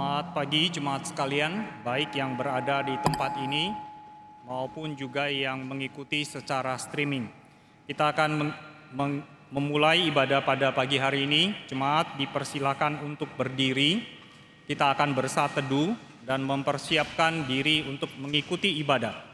Selamat pagi jemaat sekalian, baik yang berada di tempat ini maupun juga yang mengikuti secara streaming. Kita akan memulai ibadah pada pagi hari ini. Jemaat dipersilakan untuk berdiri. Kita akan bersaat teduh dan mempersiapkan diri untuk mengikuti ibadah.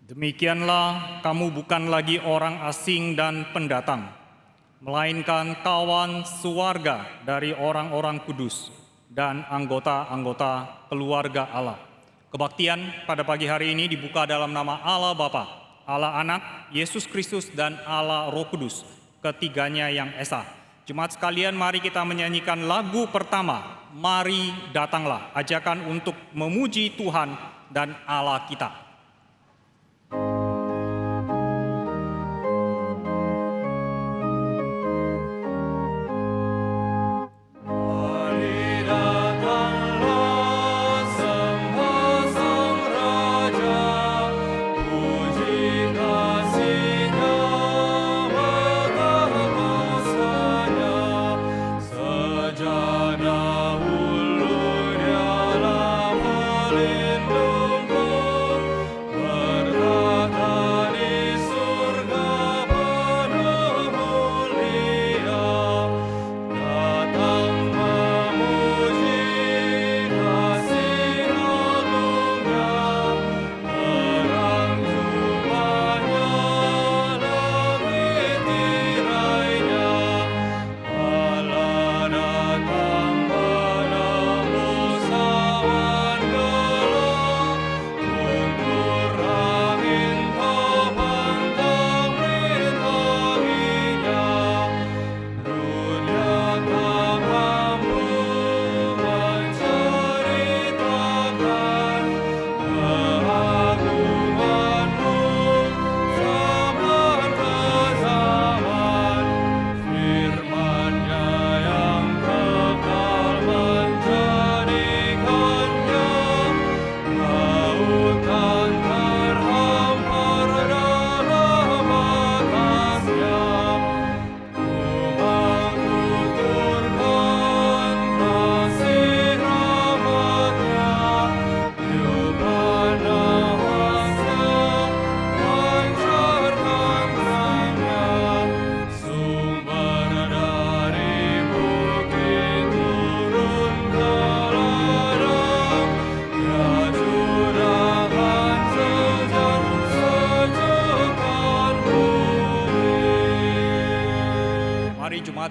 Demikianlah kamu bukan lagi orang asing dan pendatang, melainkan kawan sewarga dari orang-orang kudus dan anggota-anggota keluarga Allah. Kebaktian pada pagi hari ini dibuka dalam nama Allah Bapa, Allah Anak, Yesus Kristus, dan Allah Roh Kudus, ketiganya yang esa. Jemaat sekalian, mari kita menyanyikan lagu pertama, Mari Datanglah, ajakan untuk memuji Tuhan dan Allah kita.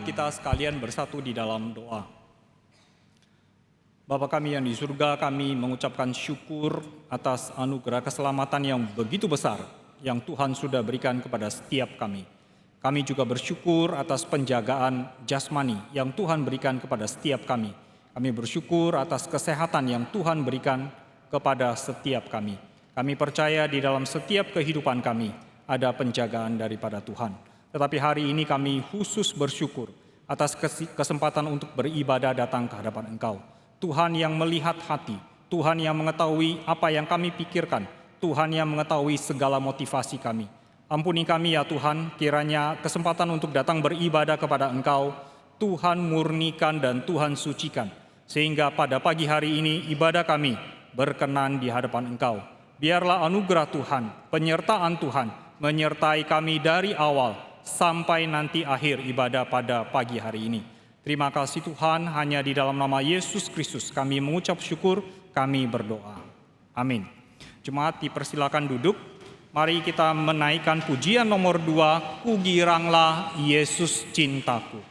Kita sekalian bersatu di dalam doa. Bapa kami yang di surga, kami mengucapkan syukur atas anugerah keselamatan yang begitu besar yang Tuhan sudah berikan kepada setiap kami. Kami juga bersyukur atas penjagaan jasmani yang Tuhan berikan kepada setiap kami. Kami bersyukur atas kesehatan yang Tuhan berikan kepada setiap kami. Kami percaya di dalam setiap kehidupan kami ada penjagaan daripada Tuhan. Tetapi hari ini kami khusus bersyukur atas kesempatan untuk beribadah datang ke hadapan Engkau. Tuhan yang melihat hati, Tuhan yang mengetahui apa yang kami pikirkan, Tuhan yang mengetahui segala motivasi kami. Ampuni kami ya Tuhan, kiranya kesempatan untuk datang beribadah kepada Engkau, Tuhan murnikan dan Tuhan sucikan. Sehingga pada pagi hari ini ibadah kami berkenan di hadapan Engkau. Biarlah anugerah Tuhan, penyertaan Tuhan menyertai kami dari awal sampai nanti akhir ibadah pada pagi hari ini. Terima kasih Tuhan, hanya di dalam nama Yesus Kristus kami mengucap syukur, kami berdoa. Amin. Jemaat dipersilakan duduk. Mari kita menaikkan pujian nomor 2, Kugiranglah Yesus Cintaku.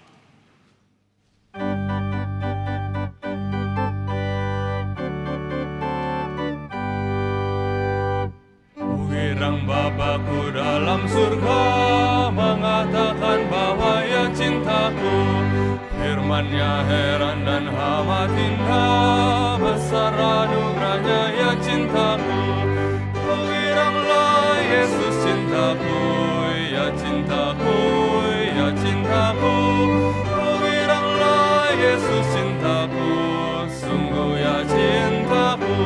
Kugirang Bapakku dalam surga mengatakan bahwa Ia cintaku. Firman-Nya heran dan amat indah, besar anugerah-Nya Ia cintaku. Kugiranglah Yesus cintaku, Ia cintaku, Ia cintaku. Kugiranglah Yesus cintaku, sungguh Ia cintaku.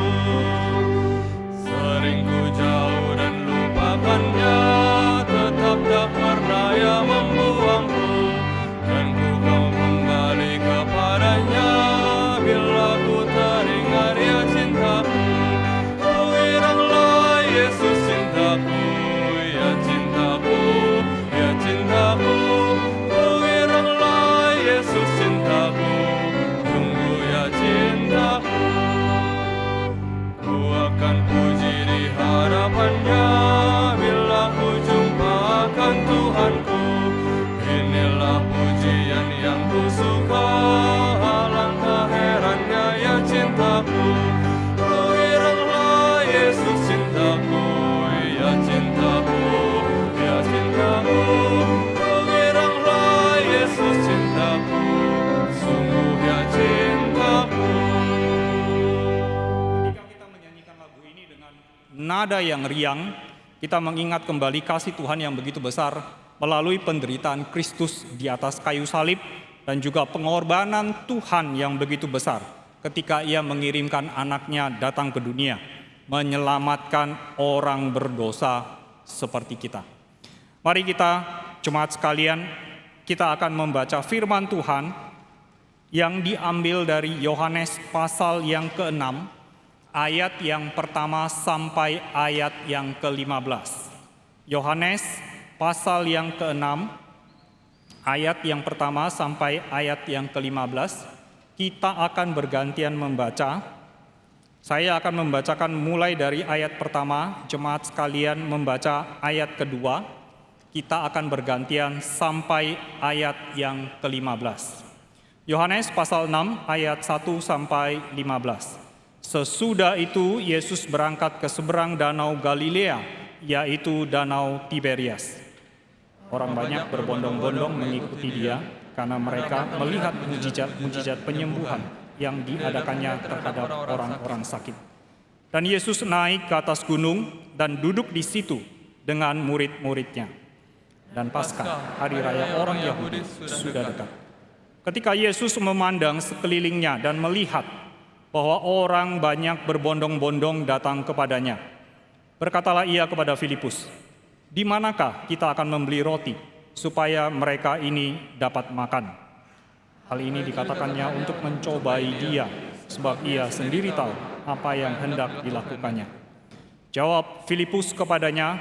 Sering ku jauh dan lupakannya, tetap tak pernah Ia membuangku. Dan ku mau kembali kepadanya, bila ku teringat Ia cintaku. Kugiranglah Yesus cintaku, Ia cintaku, Ia cintaku. Kugiranglah Yesus cintaku, sungguh Ia cintaku. Ku akan puji di hadapannya, bila ku jumpa akan Tuhanku. Inilah pujian yang ku suka, alangkah herannya Ia cintaku. Kugiranglah Yesus cintaku, Ia cintaku, Ia cintaku. Kugiranglah Yesus cintaku, sungguh Ia cintaku. Ketika kita menyanyikan lagu ini dengan nada yang riang, kita mengingat kembali kasih Tuhan yang begitu besar melalui penderitaan Kristus di atas kayu salib dan juga pengorbanan Tuhan yang begitu besar ketika Ia mengirimkan anaknya datang ke dunia, menyelamatkan orang berdosa seperti kita. Mari kita, jemaat sekalian, kita akan membaca firman Tuhan yang diambil dari Yohanes pasal yang ke-6, ayat yang pertama sampai ayat yang ke-15. Yohanes pasal yang ke-6, ayat yang pertama sampai ayat yang ke-15. Kita akan bergantian membaca. Saya akan membacakan mulai dari ayat pertama, jemaat sekalian membaca ayat kedua. Kita akan bergantian sampai ayat yang ke-15. Yohanes pasal 6 ayat 1 sampai 15. Sesudah itu Yesus berangkat ke seberang danau Galilea, yaitu danau Tiberias. Orang banyak berbondong-bondong mengikuti Dia karena mereka melihat mujizat penyembuhan yang diadakannya terhadap orang-orang sakit. Dan Yesus naik ke atas gunung dan duduk di situ dengan murid-muridnya. Dan Paskah, hari raya orang Yahudi, sudah dekat. Ketika Yesus memandang sekelilingnya dan melihat bahwa orang banyak berbondong-bondong datang kepadanya, berkatalah Ia kepada Filipus, "Di manakah kita akan membeli roti supaya mereka ini dapat makan?" Hal ini dikatakannya untuk mencobai Dia, sebab Ia sendiri tahu apa yang hendak dilakukannya. Jawab Filipus kepadanya,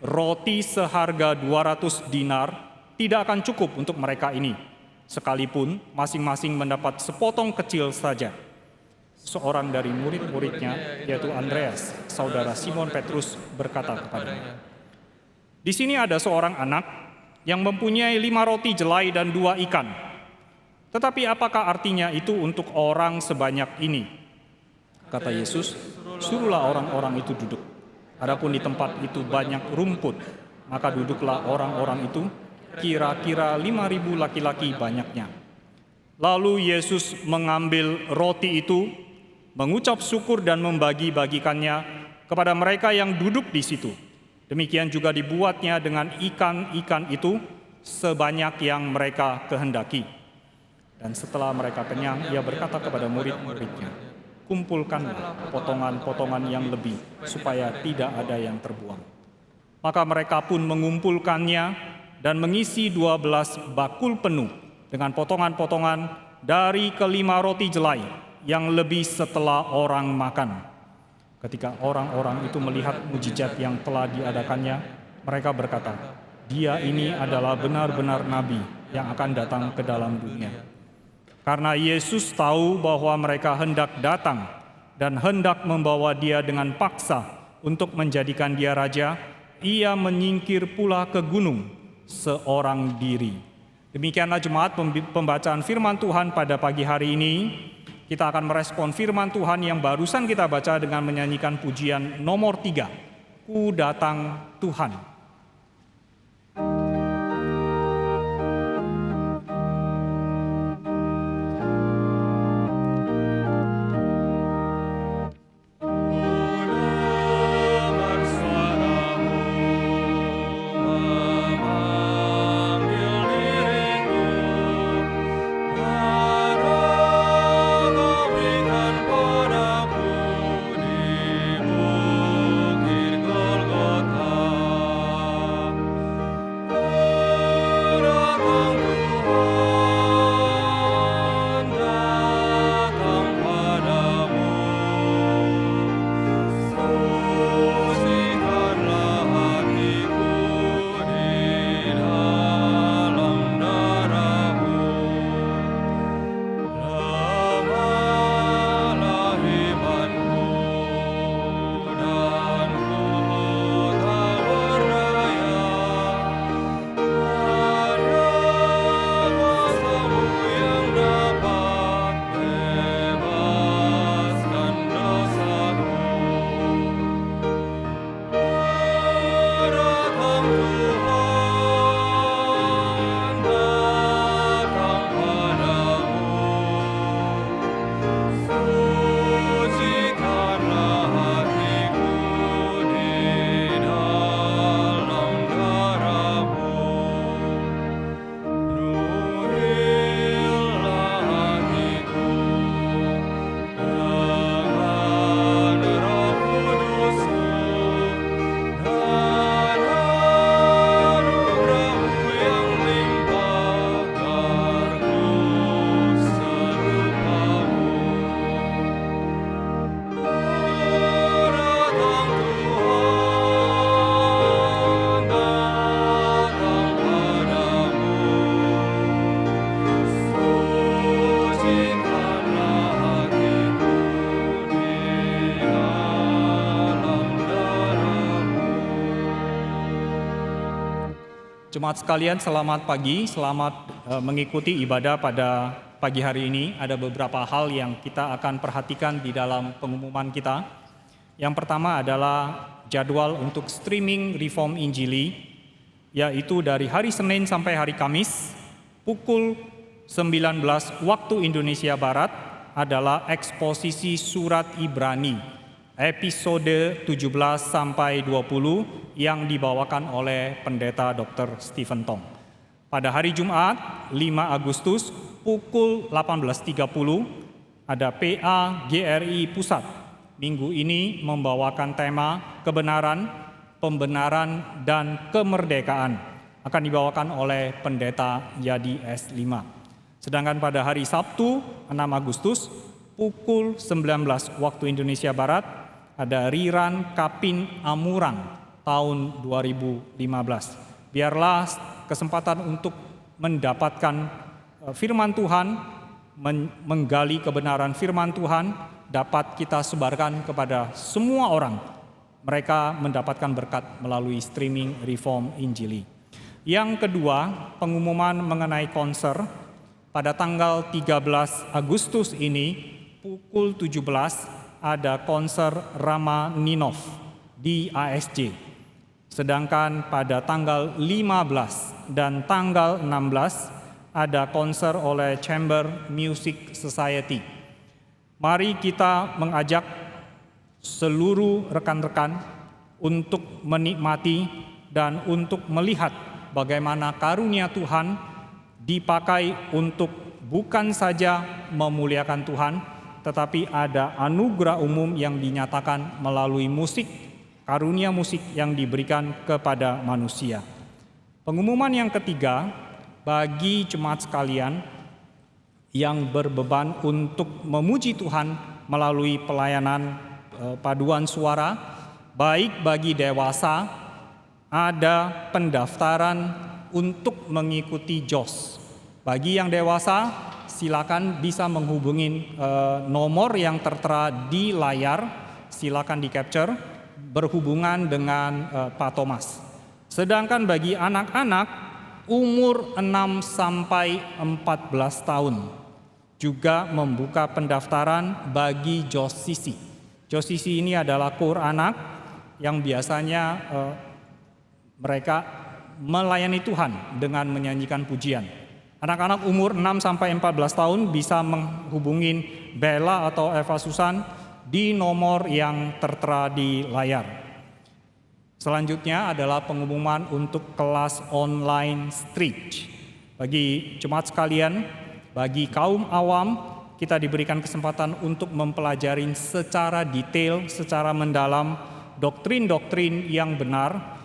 "Roti seharga 200 dinar tidak akan cukup untuk mereka ini, sekalipun masing-masing mendapat sepotong kecil saja." Seorang dari murid-muridnya, yaitu Andreas, saudara Simon Petrus, berkata kepadanya, "Di sini ada seorang anak yang mempunyai 5 roti jelai dan 2 ikan. Tetapi apakah artinya itu untuk orang sebanyak ini?" Kata Yesus, "Suruhlah orang-orang itu duduk." Adapun di tempat itu banyak rumput, maka duduklah orang-orang itu, kira-kira 5.000 laki-laki banyaknya. Lalu Yesus mengambil roti itu, mengucap syukur dan membagi-bagikannya kepada mereka yang duduk di situ. Demikian juga dibuatnya dengan ikan-ikan itu sebanyak yang mereka kehendaki. Dan setelah mereka kenyang, ia berkata kepada murid-muridnya, "Kumpulkanlah potongan-potongan yang lebih, supaya tidak ada yang terbuang." Maka mereka pun mengumpulkannya dan mengisi 12 bakul penuh dengan potongan-potongan dari kelima roti jelai yang lebih setelah orang makan. Ketika orang-orang itu melihat mujizat yang telah diadakannya, mereka berkata, "Dia ini adalah benar-benar nabi yang akan datang ke dalam dunia." Karena Yesus tahu bahwa mereka hendak datang dan hendak membawa dia dengan paksa untuk menjadikan dia raja, ia menyingkir pula ke gunung seorang diri. Demikianlah jemaat pembacaan firman Tuhan pada pagi hari ini. Kita akan merespon firman Tuhan yang barusan kita baca dengan menyanyikan pujian nomor 3, "Ku Datang Tuhan." Jemaat sekalian, selamat pagi, selamat mengikuti ibadah pada pagi hari ini. Ada beberapa hal yang kita akan perhatikan di dalam pengumuman kita. Yang pertama adalah jadwal untuk streaming Reform Injili, yaitu dari hari Senin sampai hari Kamis, pukul 19 waktu Indonesia Barat adalah eksposisi surat Ibrani, episode 17 sampai 20 yang dibawakan oleh Pendeta Dr. Stephen Tong. Pada hari Jumat 5 Agustus pukul 18.30 ada PA GRI Pusat. Minggu ini membawakan tema kebenaran, pembenaran, dan kemerdekaan. Akan dibawakan oleh Pendeta Yadi S5. Sedangkan pada hari Sabtu 6 Agustus pukul 19 waktu Indonesia Barat ada Riran Kapin Amurang tahun 2015. Biarlah kesempatan untuk mendapatkan firman Tuhan, menggali kebenaran firman Tuhan dapat kita sebarkan kepada semua orang. Mereka mendapatkan berkat melalui streaming Reform Injili. Yang kedua, pengumuman mengenai konser pada tanggal 13 Agustus ini pukul 17 ada konser Rama Ninov di ASJ. Sedangkan pada tanggal 15 dan tanggal 16 ada konser oleh Chamber Music Society. Mari kita mengajak seluruh rekan-rekan untuk menikmati dan untuk melihat bagaimana karunia Tuhan dipakai untuk bukan saja memuliakan Tuhan, tetapi ada anugerah umum yang dinyatakan melalui musik, karunia musik yang diberikan kepada manusia. Pengumuman yang ketiga, bagi jemaat sekalian yang berbeban untuk memuji Tuhan melalui pelayanan paduan suara, baik bagi dewasa, ada pendaftaran untuk mengikuti JOS. Bagi yang dewasa, silakan bisa menghubungi nomor yang tertera di layar, silakan di capture, berhubungan dengan Pak Thomas. Sedangkan bagi anak-anak umur 6 sampai 14 tahun juga membuka pendaftaran bagi JOS-CC. JOS-CC ini adalah kur anak yang biasanya mereka melayani Tuhan dengan menyanyikan pujian. Anak-anak umur 6 sampai 14 tahun bisa menghubungi Bella atau Eva Susan di nomor yang tertera di layar. Selanjutnya adalah pengumuman untuk kelas online Stretch. Bagi jemaat sekalian, bagi kaum awam, kita diberikan kesempatan untuk mempelajari secara detail, secara mendalam doktrin-doktrin yang benar.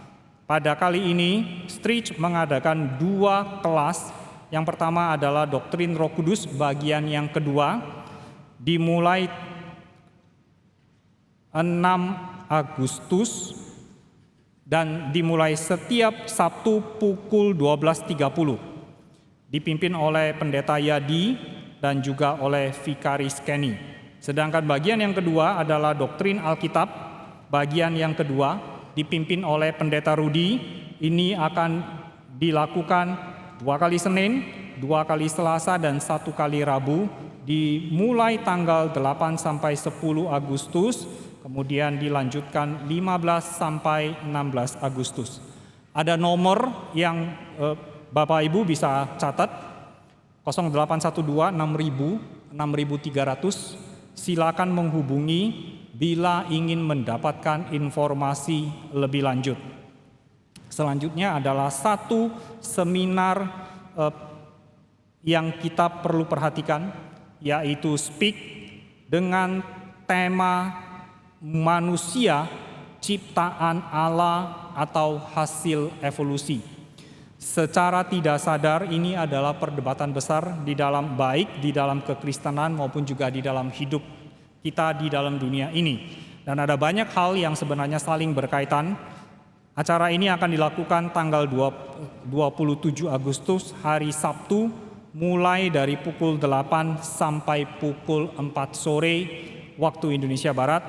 Pada kali ini, Stretch mengadakan 2 kelas. Yang pertama adalah doktrin Roh Kudus bagian yang kedua, dimulai 6 Agustus dan dimulai setiap Sabtu pukul 12.30. Dipimpin oleh Pendeta Yadi dan juga oleh Vikaris Kenny. Sedangkan bagian yang kedua adalah doktrin Alkitab, bagian yang kedua dipimpin oleh Pendeta Rudi. Ini akan dilakukan 2 kali Senin, 2 kali Selasa, dan 1 kali Rabu, dimulai tanggal 8 sampai 10 Agustus, kemudian dilanjutkan 15 sampai 16 Agustus. Ada nomor yang Bapak Ibu bisa catat, 0812 6000 6300. Silakan menghubungi bila ingin mendapatkan informasi lebih lanjut. Selanjutnya adalah 1 seminar yang kita perlu perhatikan, yaitu Speak dengan tema manusia ciptaan Allah atau hasil evolusi. Secara tidak sadar ini adalah perdebatan besar di dalam baik di dalam kekristenan maupun juga di dalam hidup kita di dalam dunia ini. Dan ada banyak hal yang sebenarnya saling berkaitan. Acara ini akan dilakukan tanggal 27 Agustus hari Sabtu mulai dari pukul 8 sampai pukul 4 sore waktu Indonesia Barat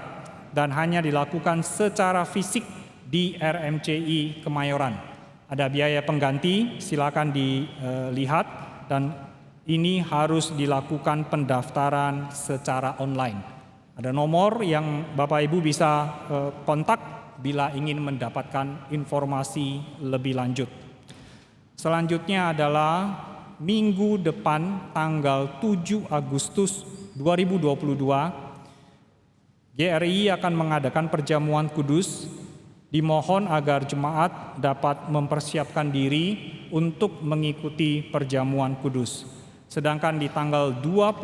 dan hanya dilakukan secara fisik di RMCI Kemayoran. Ada biaya pengganti, silakan dilihat, dan ini harus dilakukan pendaftaran secara online. Ada nomor yang Bapak Ibu bisa kontak bila ingin mendapatkan informasi lebih lanjut. Selanjutnya adalah minggu depan tanggal 7 Agustus 2022, GRI akan mengadakan perjamuan kudus. Dimohon agar jemaat dapat mempersiapkan diri untuk mengikuti perjamuan kudus. Sedangkan di tanggal 21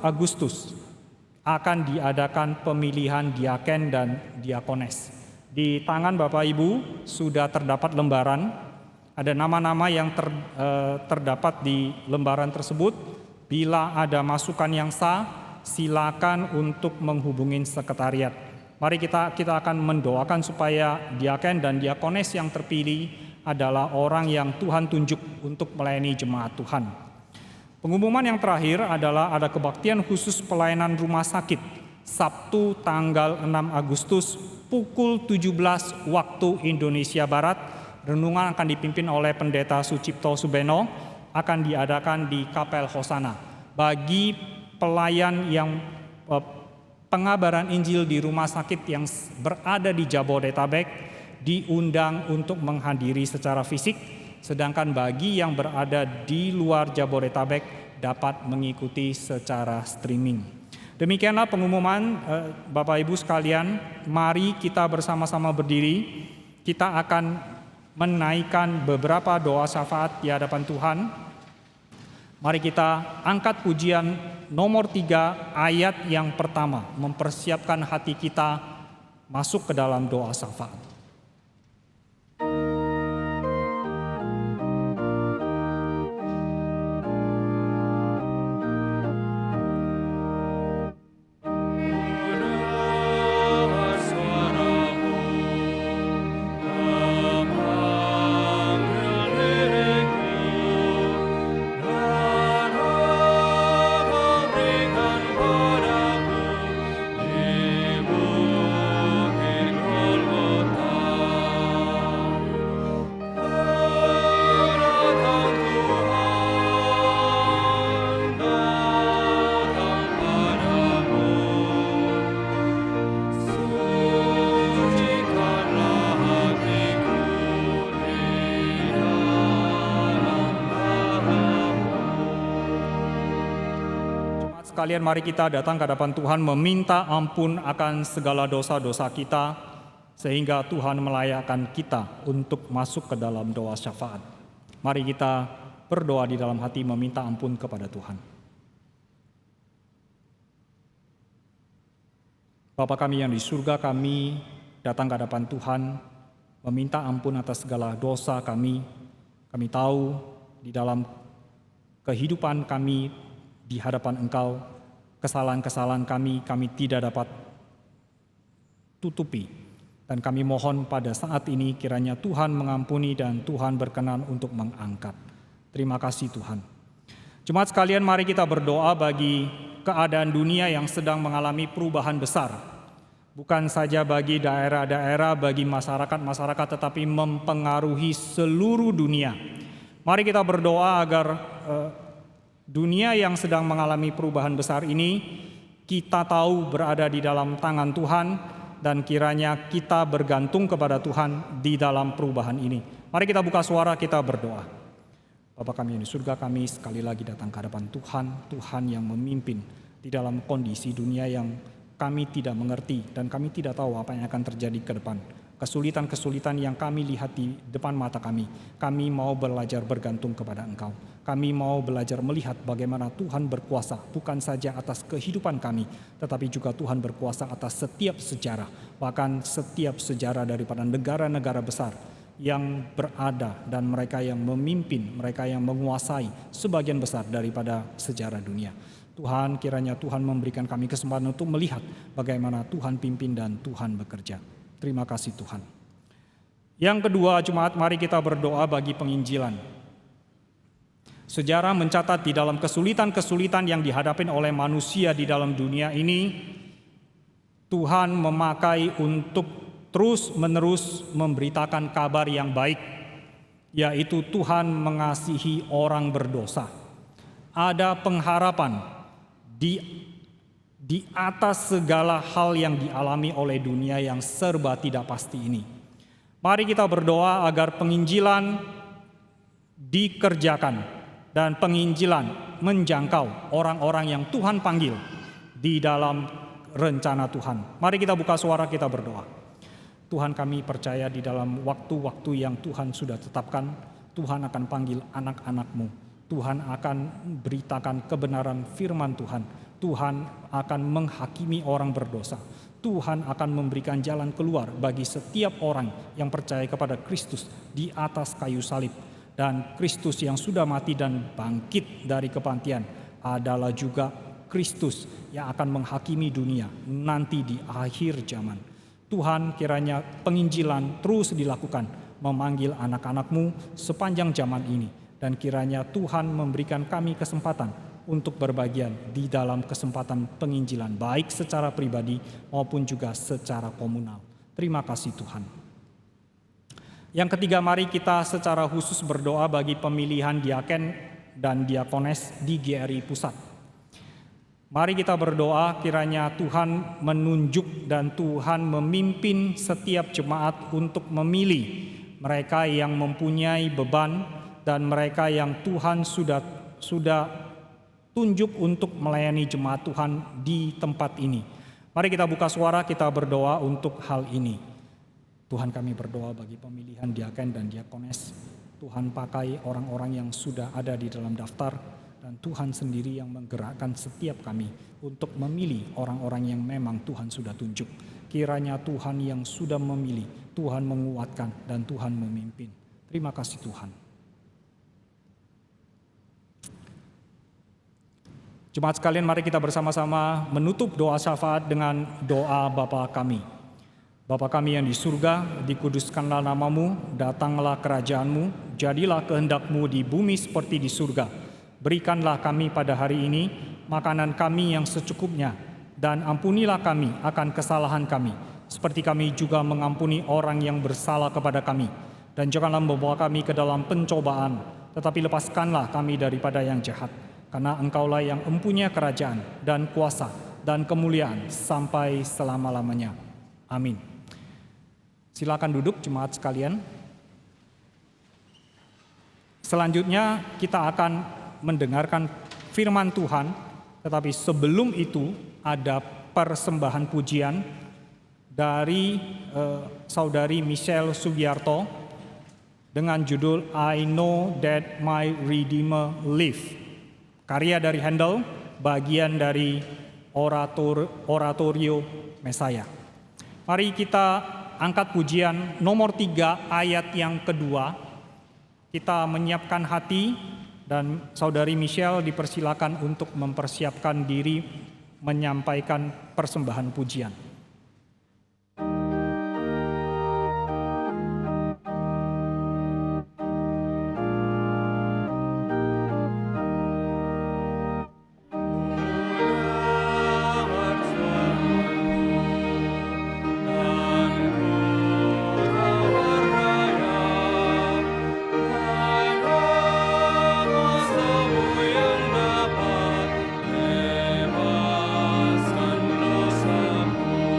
Agustus akan diadakan pemilihan diaken dan diakones. Di tangan Bapak Ibu sudah terdapat lembaran, ada nama-nama yang terdapat di lembaran tersebut. Bila ada masukan yang sah, silakan untuk menghubungi sekretariat. Mari kita akan mendoakan supaya diaken dan diakones yang terpilih adalah orang yang Tuhan tunjuk untuk melayani jemaat Tuhan. Pengumuman yang terakhir adalah ada kebaktian khusus pelayanan rumah sakit Sabtu tanggal 6 Agustus pukul 17 waktu Indonesia Barat. Renungan akan dipimpin oleh Pendeta Sucipto Subeno, akan diadakan di Kapel Hosana. Bagi pelayan yang pengabaran Injil di rumah sakit yang berada di Jabodetabek, diundang untuk menghadiri secara fisik, sedangkan bagi yang berada di luar Jabodetabek dapat mengikuti secara streaming. Demikianlah pengumuman Bapak Ibu sekalian, mari kita bersama-sama berdiri. Kita akan menaikkan beberapa doa syafaat di hadapan Tuhan. Mari kita angkat pujian nomor 3 ayat yang pertama, mempersiapkan hati kita masuk ke dalam doa syafaat. Sekalian mari kita datang ke hadapan Tuhan meminta ampun akan segala dosa-dosa kita sehingga Tuhan melayakkan kita untuk masuk ke dalam doa syafaat. Mari kita berdoa di dalam hati meminta ampun kepada Tuhan. Bapa kami yang di surga, kami datang ke hadapan Tuhan meminta ampun atas segala dosa kami. Kami tahu di dalam kehidupan kami di hadapan Engkau, kesalahan-kesalahan kami tidak dapat tutupi. Dan kami mohon pada saat ini kiranya Tuhan mengampuni dan Tuhan berkenan untuk mengangkat. Terima kasih Tuhan. Jemaat sekalian, mari kita berdoa bagi keadaan dunia yang sedang mengalami perubahan besar. Bukan saja bagi daerah-daerah, bagi masyarakat-masyarakat, tetapi mempengaruhi seluruh dunia. Mari kita berdoa agar dunia yang sedang mengalami perubahan besar ini, kita tahu berada di dalam tangan Tuhan dan kiranya kita bergantung kepada Tuhan di dalam perubahan ini. Mari kita buka suara, kita berdoa. Bapa kami yang di surga, kami sekali lagi datang ke hadapan Tuhan, Tuhan yang memimpin di dalam kondisi dunia yang kami tidak mengerti dan kami tidak tahu apa yang akan terjadi ke depan. Kesulitan-kesulitan yang kami lihat di depan mata kami mau belajar bergantung kepada Engkau. Kami mau belajar melihat bagaimana Tuhan berkuasa bukan saja atas kehidupan kami, tetapi juga Tuhan berkuasa atas setiap sejarah, bahkan setiap sejarah daripada negara-negara besar yang berada dan mereka yang memimpin, mereka yang menguasai sebagian besar daripada sejarah dunia. Tuhan, kiranya Tuhan memberikan kami kesempatan untuk melihat bagaimana Tuhan pimpin dan Tuhan bekerja. Terima kasih Tuhan. Yang kedua, jemaat, mari kita berdoa bagi penginjilan. Sejarah mencatat di dalam kesulitan-kesulitan yang dihadapi oleh manusia di dalam dunia ini, Tuhan memakai untuk terus-menerus memberitakan kabar yang baik, yaitu Tuhan mengasihi orang berdosa. Ada pengharapan di atas segala hal yang dialami oleh dunia yang serba tidak pasti ini. Mari kita berdoa agar penginjilan dikerjakan dan penginjilan menjangkau orang-orang yang Tuhan panggil di dalam rencana Tuhan. Mari kita buka suara, kita berdoa. Tuhan, kami percaya di dalam waktu-waktu yang Tuhan sudah tetapkan, Tuhan akan panggil anak-anak-Mu. Tuhan akan beritakan kebenaran firman Tuhan. Tuhan akan menghakimi orang berdosa. Tuhan akan memberikan jalan keluar bagi setiap orang yang percaya kepada Kristus di atas kayu salib. Dan Kristus yang sudah mati dan bangkit dari kematian adalah juga Kristus yang akan menghakimi dunia nanti di akhir zaman. Tuhan, kiranya penginjilan terus dilakukan, memanggil anak-anak-Mu sepanjang zaman ini. Dan kiranya Tuhan memberikan kami kesempatan untuk berbagian di dalam kesempatan penginjilan, baik secara pribadi maupun juga secara komunal. Terima kasih Tuhan. Yang ketiga, mari kita secara khusus berdoa bagi pemilihan diaken dan diakones di GRI Pusat. Mari kita berdoa kiranya Tuhan menunjuk dan Tuhan memimpin setiap jemaat untuk memilih mereka yang mempunyai beban dan mereka yang Tuhan sudah tunjuk untuk melayani jemaat Tuhan di tempat ini. Mari kita buka suara, kita berdoa untuk hal ini. Tuhan, kami berdoa bagi pemilihan diaken dan diakones. Tuhan, pakai orang-orang yang sudah ada di dalam daftar, dan Tuhan sendiri yang menggerakkan setiap kami untuk memilih orang-orang yang memang Tuhan sudah tunjuk. Kiranya Tuhan yang sudah memilih, Tuhan menguatkan dan Tuhan memimpin. Terima kasih Tuhan. Jemaat sekalian, mari kita bersama-sama menutup doa syafaat dengan doa Bapa kami. Bapa kami yang di surga, dikuduskanlah namamu, datanglah kerajaanmu, jadilah kehendak-mu di bumi seperti di surga. Berikanlah kami pada hari ini makanan kami yang secukupnya, dan ampunilah kami akan kesalahan kami, seperti kami juga mengampuni orang yang bersalah kepada kami. Dan janganlah membawa kami ke dalam pencobaan, tetapi lepaskanlah kami daripada yang jahat. Karena Engkaulah yang mempunyai kerajaan dan kuasa dan kemuliaan sampai selama-lamanya. Amin. Silakan duduk jemaat sekalian. Selanjutnya kita akan mendengarkan firman Tuhan, tetapi sebelum itu ada persembahan pujian dari saudari Michelle Sugiarto dengan judul I Know That My Redeemer Live. Karya dari Handel, bagian dari oratorio Mesaya. Mari kita angkat pujian nomor 3 ayat yang kedua. Kita menyiapkan hati dan saudari Michelle dipersilakan untuk mempersiapkan diri menyampaikan persembahan pujian. Bebaskan dosaku.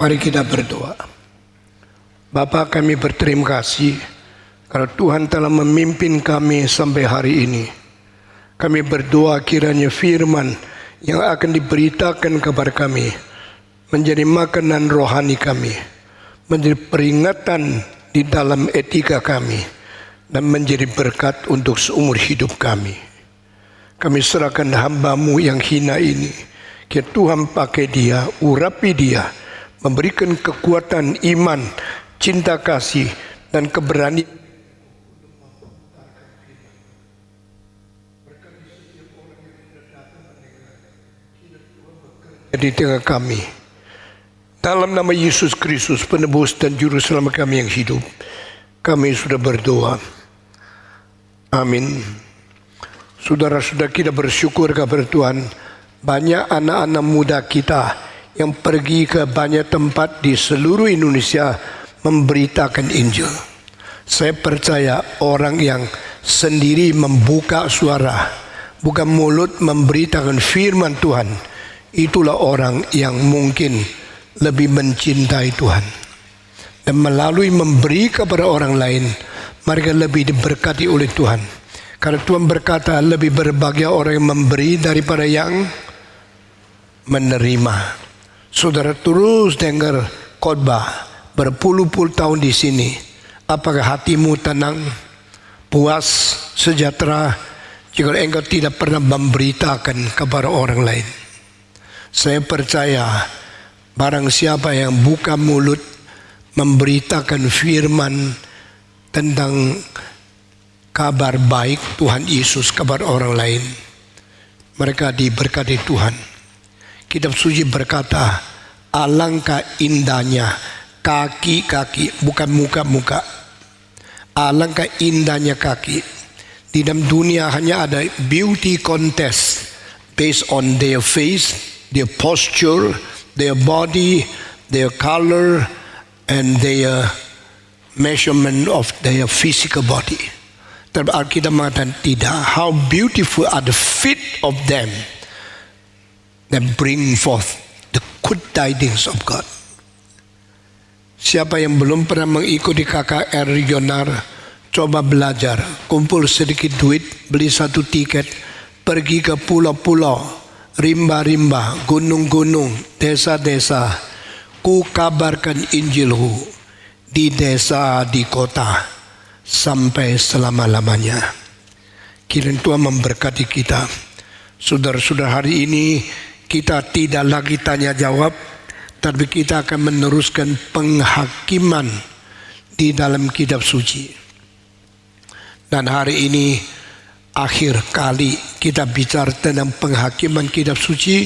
Mari kita berdoa. Bapa, kami berterima kasih karena Tuhan telah memimpin kami sampai hari ini. Kami berdoa kiranya firman yang akan diberitakan kepada kami menjadi makanan rohani kami, menjadi peringatan di dalam etika kami, dan menjadi berkat untuk seumur hidup kami. Kami serahkan hamba-Mu yang hina ini, kiranya Tuhan pakai dia, urapi dia, memberikan kekuatan iman, cinta kasih, dan keberanian di tengah kami. Dalam nama Yesus Kristus, penebus dan juru selamat kami yang hidup, kami sudah berdoa. Amin. Saudara-saudara, kita bersyukur kepada Tuhan, banyak anak-anak muda kita yang pergi ke banyak tempat di seluruh Indonesia memberitakan Injil. Saya percaya orang yang sendiri membuka suara, bukan mulut, memberitakan firman Tuhan, itulah orang yang mungkin lebih mencintai Tuhan. Dan melalui memberi kepada orang lain, mereka lebih diberkati oleh Tuhan. Karena Tuhan berkata, lebih berbahagia orang yang memberi daripada yang menerima. Saudara terus dengar khotbah berpuluh-puluh tahun di sini. Apakah hatimu tenang, puas, sejahtera jika engkau tidak pernah memberitakan kepada orang lain? Saya percaya barang siapa yang buka mulut memberitakan firman tentang kabar baik Tuhan Yesus kepada orang lain, mereka diberkati Tuhan. Kitab suci berkata, alangkah indahnya kaki-kaki, bukan muka-muka. Alangkah indahnya kaki. Di dalam dunia hanya ada beauty contest based on their face, their posture, their body, their color, and their measurement of their physical body. Tapi Alkitab mengatakan tidak. How beautiful are the feet of them that bring forth the good tidings of God. Siapa yang belum pernah mengikuti KKR regional, coba belajar, kumpul sedikit duit, beli satu tiket, pergi ke pulau-pulau, rimba-rimba, gunung-gunung, desa-desa, ku kabarkan Injilku di desa, di kota, sampai selama-lamanya. Kiranya Tuhan memberkati kita. Saudara-saudara, hari ini kita tidak lagi tanya jawab, tapi kita akan meneruskan penghakiman di dalam kitab suci. Dan hari ini akhir kali kita bicara tentang penghakiman kitab suci.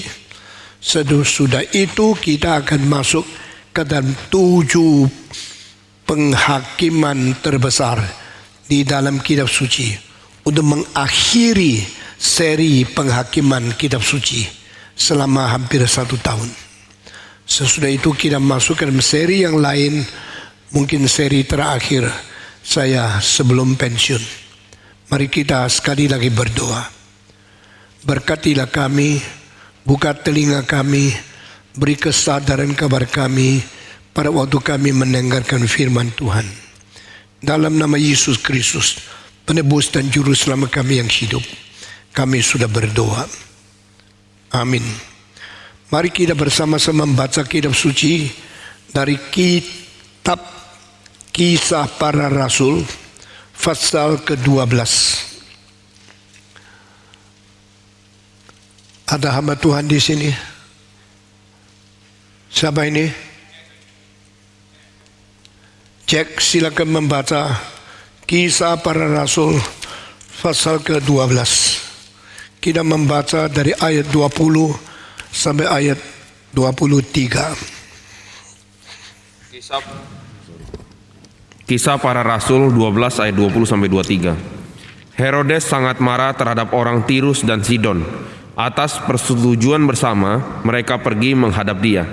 Sesudah itu kita akan masuk ke dalam 7 penghakiman terbesar di dalam kitab suci untuk mengakhiri seri penghakiman kitab suci selama hampir 1 tahun. Sesudah itu kita masuk ke dalam seri yang lain, mungkin seri terakhir saya sebelum pensiun. Mari kita sekali lagi berdoa. Berkatilah kami, buka telinga kami, beri kesadaran kepada kami pada waktu kami mendengarkan firman Tuhan. Dalam nama Yesus Kristus, penebus dan juru selamat kami yang hidup, kami sudah berdoa. Amin. Mari kita bersama-sama membaca kitab suci dari kitab Kisah Para Rasul pasal ke-12. Ada hamba Tuhan di sini? Siapa ini? Cek, silakan membaca Kisah Para Rasul pasal ke-12. Kita membaca dari ayat 20 sampai ayat 23. Kisah Para Rasul 12 ayat 20 sampai 23. Herodes sangat marah terhadap orang Tirus dan Sidon. Atas persetujuan bersama, mereka pergi menghadap dia.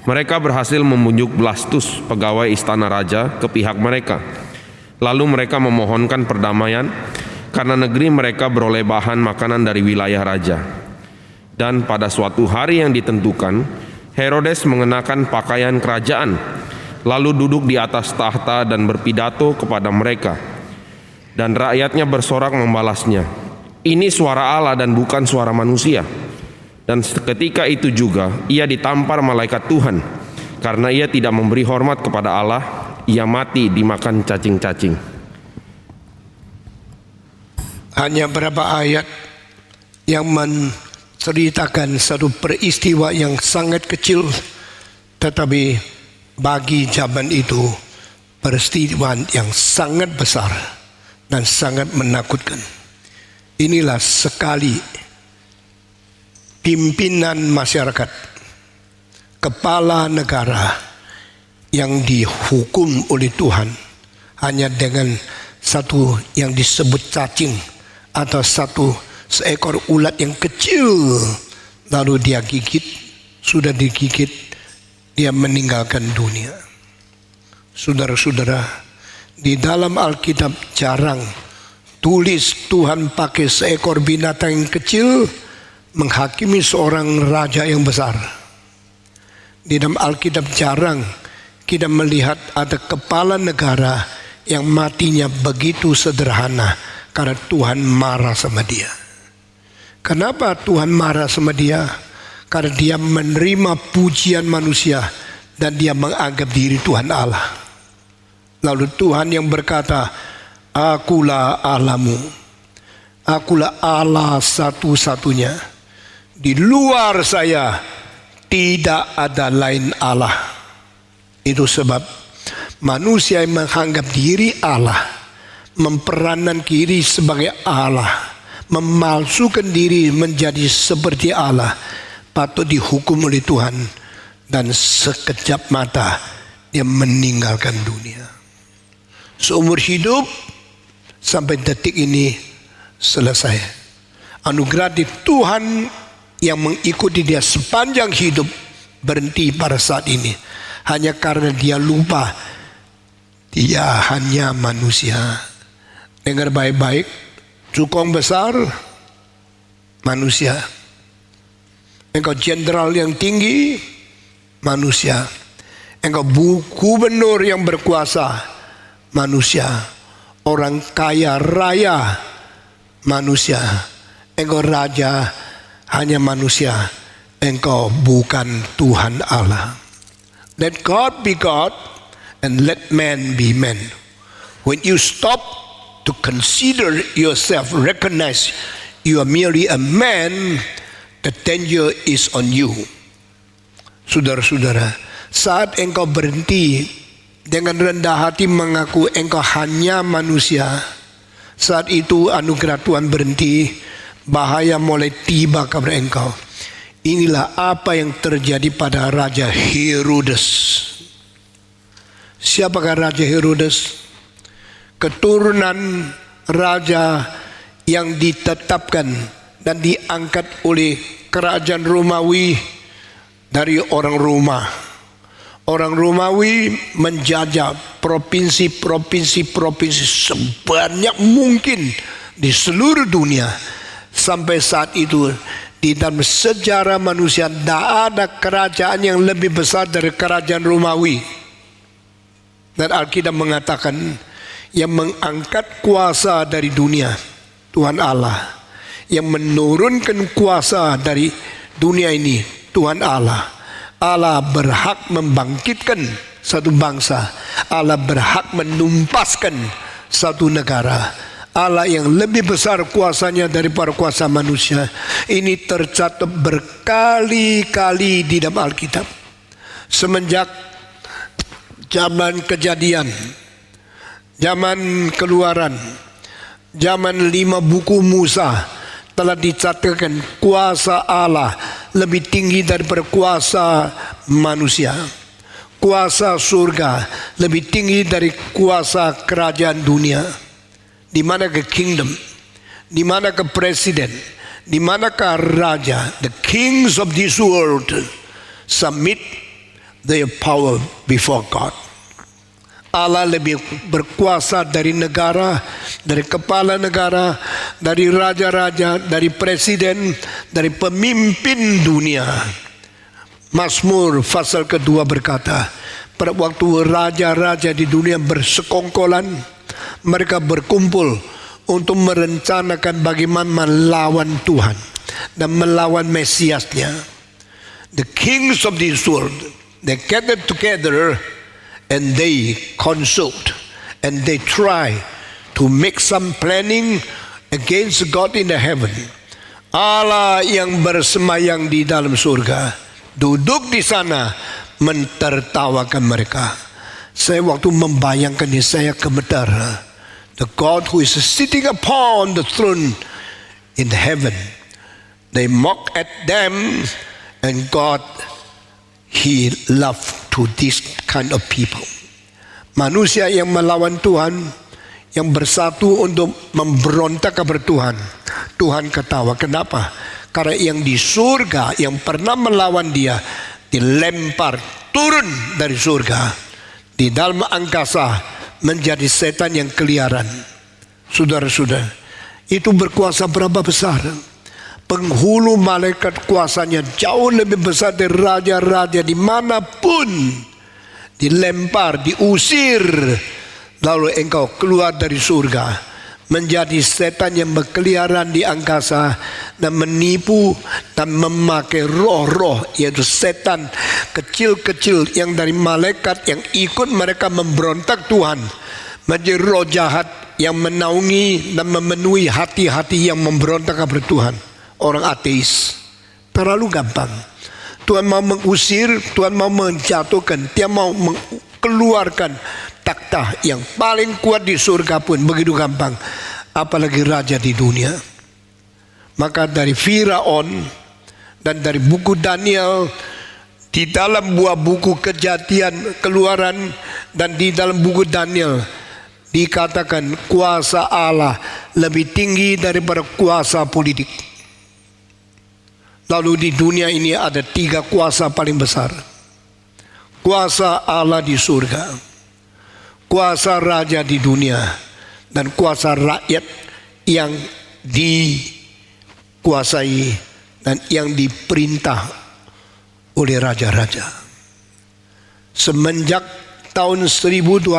Mereka berhasil membujuk Blastus, pegawai istana raja, ke pihak mereka. Lalu mereka memohonkan perdamaian karena negeri mereka beroleh bahan makanan dari wilayah raja. Dan pada suatu hari yang ditentukan, Herodes mengenakan pakaian kerajaan, lalu duduk di atas tahta dan berpidato kepada mereka. Dan rakyatnya bersorak membalasnya, "Ini suara Allah dan bukan suara manusia." Dan ketika itu juga ia ditampar malaikat Tuhan, karena ia tidak memberi hormat kepada Allah. Ia mati dimakan cacing-cacing. Hanya berapa ayat yang menceritakan satu peristiwa yang sangat kecil, tetapi bagi zaman itu peristiwa yang sangat besar dan sangat menakutkan. Inilah sekali pimpinan masyarakat, kepala negara yang dihukum oleh Tuhan hanya dengan satu yang disebut cacing atau seekor ulat yang kecil, lalu dia gigit, sudah digigit, dia meninggalkan dunia. Saudara-saudara, di dalam Alkitab jarang tulis Tuhan pakai seekor binatang yang kecil menghakimi seorang raja yang besar. Di dalam Alkitab jarang kita melihat ada kepala negara yang matinya begitu sederhana karena Tuhan marah sama dia. Kenapa Tuhan marah sama dia? Karena dia menerima pujian manusia dan dia menganggap diri Tuhan Allah. Lalu Tuhan yang berkata, "Akulah Allahmu, akulah Allah satu-satunya. Di luar saya tidak ada lain Allah." Itu sebab manusia yang menganggap diri Allah, memperankan diri sebagai Allah, memalsukan diri menjadi seperti Allah, patut dihukum oleh Tuhan, dan sekejap mata dia meninggalkan dunia. Seumur hidup sampai detik ini selesai. Anugerah di Tuhan yang mengikuti dia sepanjang hidup berhenti pada saat ini, hanya karena dia lupa dia hanya manusia. Dengar baik-baik, cukong besar manusia, engkau jenderal yang tinggi manusia, engkau gubernur yang berkuasa manusia, orang kaya raya manusia, engkau raja hanya manusia, engkau bukan Tuhan Allah. Let God be God and let man be man. When you stop to consider yourself, recognize you are merely a man, the danger is on you. Saudara-saudara, saat engkau berhenti dengan rendah hati mengaku engkau hanya manusia, saat itu anugerah Tuhan berhenti, bahaya mulai tiba kepada engkau. Inilah apa yang terjadi pada Raja Herodes. Siapakah Raja Herodes? Keturunan raja yang ditetapkan dan diangkat oleh kerajaan Romawi dari orang Roma. Orang Romawi menjajah provinsi-provinsi sebanyak mungkin di seluruh dunia. Sampai saat itu di dalam sejarah manusia tidak ada kerajaan yang lebih besar dari kerajaan Romawi. Dan Alkitab mengatakan yang mengangkat kuasa dari dunia Tuhan Allah, yang menurunkan kuasa dari dunia ini Tuhan Allah. Allah berhak membangkitkan satu bangsa. Allah berhak menumpaskan satu negara. Allah yang lebih besar kuasanya daripada kuasa manusia. Ini tercatat berkali-kali di dalam Alkitab. Semenjak zaman Kejadian, zaman Keluaran, zaman 5 buku Musa, telah dicatatkan kuasa Allah lebih tinggi daripada kuasa manusia. Kuasa surga lebih tinggi dari kuasa kerajaan dunia. Di manakah kingdom? Di manakah presiden? Di manakah raja? The kings of this world submit their power before God. Allah lebih berkuasa dari negara, dari kepala negara, dari raja-raja, dari presiden, dari pemimpin dunia. Mazmur pasal kedua berkata, pada waktu raja-raja di dunia bersekongkolan, mereka berkumpul untuk merencanakan bagaimana melawan Tuhan dan melawan Mesiasnya. The kings of this world, they gathered together and they consult and they try to make some planning against God in the heaven. Allah yang bersemayam di dalam surga duduk di sana mentertawakan mereka. Saya waktu membayangkan ini, saya gemetar. The God who is sitting upon the throne in heaven, they mock at them, and God, He loved to this kind of people. Manusia yang melawan Tuhan, yang bersatu untuk memberontak kepada Tuhan, Tuhan ketawa. Kenapa? Karena yang di surga, yang pernah melawan Dia, dilempar turun dari surga di dalam angkasa menjadi setan yang keliaran. Saudara-saudara, itu berkuasa berapa besar? Penghulu malaikat kuasanya jauh lebih besar dari raja-raja dimanapun. Dilempar, diusir, lalu engkau keluar dari surga menjadi setan yang berkeliaran di angkasa dan menipu dan memakai roh-roh, yaitu setan kecil-kecil yang dari malaikat yang ikut mereka memberontak Tuhan, menjadi roh jahat yang menaungi dan memenuhi hati-hati yang memberontak kepada Tuhan. Orang ateis terlalu gampang. Tuhan mau mengusir, Tuhan mau menjatuhkan, Dia mau mengeluarkan takhta yang paling kuat di surga pun begitu gampang, apalagi raja di dunia. Maka dari Firaun dan dari buku Daniel, di dalam buah buku Kejadian, Keluaran, dan di dalam buku Daniel dikatakan kuasa Allah lebih tinggi daripada kuasa politik. Lalu di dunia ini ada 3 kuasa paling besar. Kuasa Allah di surga, kuasa raja di dunia, dan kuasa rakyat yang dikuasai dan yang diperintah oleh raja-raja. Semenjak tahun 1215,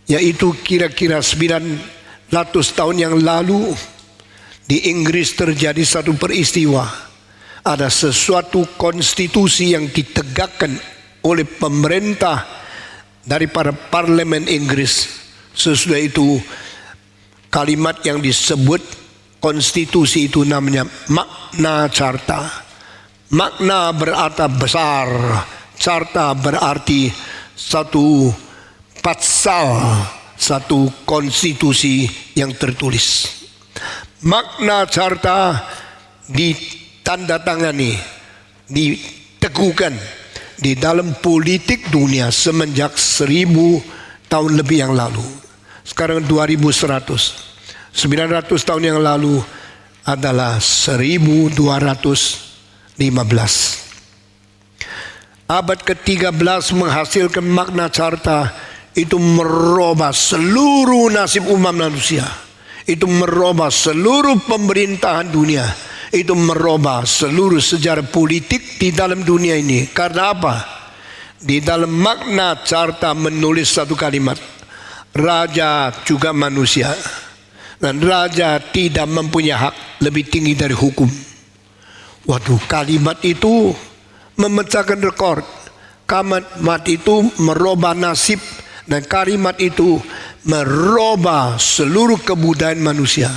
yaitu kira-kira 900 tahun yang lalu, di Inggris terjadi satu peristiwa. Ada sesuatu konstitusi yang ditegakkan oleh pemerintah daripada parlemen Inggris. Sesudah itu kalimat yang disebut konstitusi itu namanya Magna Carta. Magna berarti besar, Carta berarti satu pasal, satu konstitusi yang tertulis. Magna Carta ditandatangani, diteguhkan di dalam politik dunia semenjak 1000 tahun lebih yang lalu. Sekarang 2100. 900 tahun yang lalu adalah 1215. Abad ke-13 menghasilkan Magna Carta. Itu merubah seluruh nasib umat manusia. Itu merubah seluruh pemerintahan dunia. Itu merubah seluruh sejarah politik di dalam dunia ini. Karena apa? Di dalam Magna Carta menulis satu kalimat, raja juga manusia, dan raja tidak mempunyai hak lebih tinggi dari hukum. Waduh, kalimat itu memecahkan rekor. Kalimat itu merubah nasib, dan kalimat itu merubah seluruh kebudayaan manusia.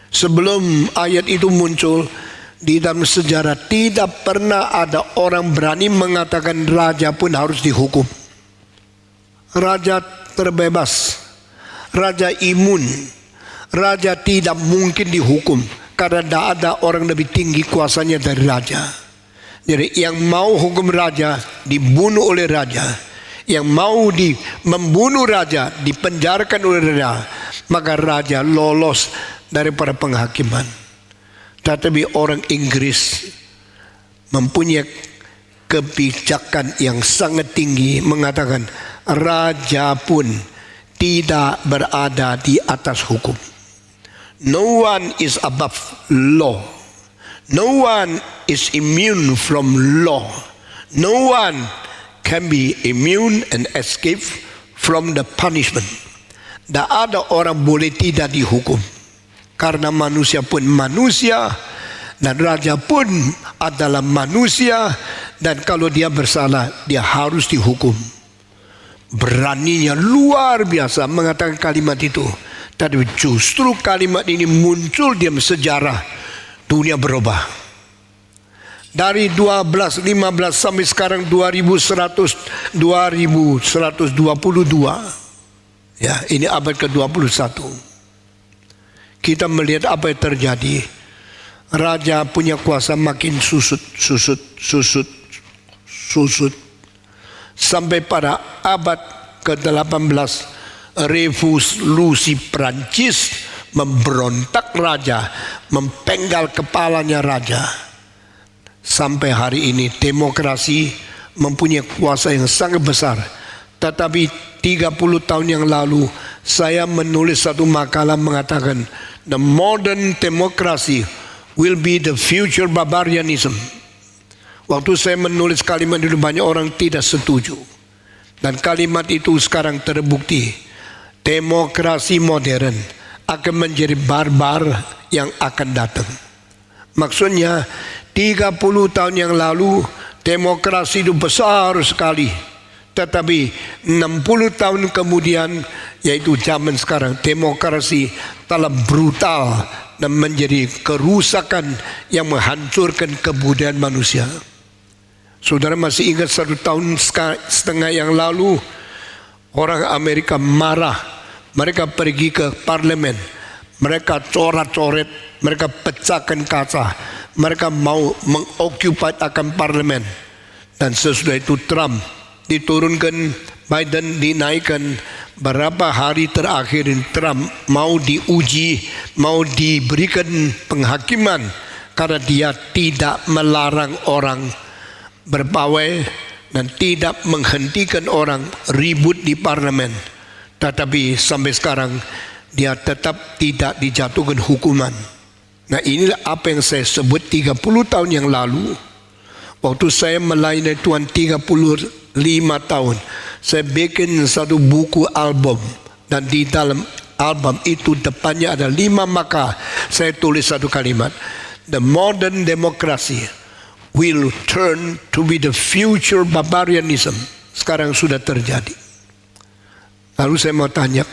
Sebelum ayat itu muncul di dalam sejarah, tidak pernah ada orang berani mengatakan raja pun harus dihukum. Raja terbebas, raja imun, raja tidak mungkin dihukum karena tidak ada orang lebih tinggi kuasanya dari raja. Jadi yang mau hukum raja dibunuh oleh raja, yang mau membunuh raja dipenjarakan oleh raja, maka raja lolos daripada penghakiman. Tetapi orang Inggris mempunyai kebijakan yang sangat tinggi, mengatakan raja pun tidak berada di atas hukum. No one is above law. No one is immune from law. No one can be immune and escape from the punishment. Tak ada orang boleh tidak dihukum, karena manusia pun manusia, dan raja pun adalah manusia, dan kalau dia bersalah dia harus dihukum. Beraninya luar biasa mengatakan kalimat itu. Tapi justru kalimat ini muncul di sejarah, dunia berubah. Dari 12, 15 sampai sekarang 2122. Ya, ini abad ke-21. Kita melihat apa yang terjadi. Raja punya kuasa makin susut. Sampai pada abad ke-18, revolusi Prancis memberontak raja, mempenggal kepalanya raja. Sampai hari ini demokrasi mempunyai kuasa yang sangat besar. Tetapi 30 tahun yang lalu saya menulis satu makalah mengatakan the modern democracy will be the future barbarianism. Waktu saya menulis kalimat itu banyak orang tidak setuju, dan kalimat itu sekarang terbukti. Demokrasi modern akan menjadi barbar yang akan datang. Maksudnya 30 tahun yang lalu demokrasi itu besar sekali, tetapi 60 tahun kemudian, yaitu zaman sekarang, demokrasi telah brutal dan menjadi kerusakan yang menghancurkan kebudayaan manusia. Saudara masih ingat 1 tahun setengah yang lalu, orang Amerika marah. Mereka pergi ke parlemen, mereka coret-coret, mereka pecahkan kaca, mereka mau mengokupai akan parlemen. Dan sesudah itu Trump diturunkan, Biden dinaikkan. Berapa hari terakhir Trump mau diuji, mau diberikan penghakiman karena dia tidak melarang orang berpawai dan tidak menghentikan orang ribut di parlemen. Tetapi sampai sekarang dia tetap tidak dijatuhkan hukuman. Nah, inilah apa yang saya sebut 30 tahun yang lalu. Waktu saya melayani Tuhan 35 tahun, saya bikin satu buku album, dan di dalam album itu depannya ada 5 maka saya tulis satu kalimat, the modern democracy will turn to be the future barbarianism. Sekarang sudah terjadi. Lalu saya mau tanya,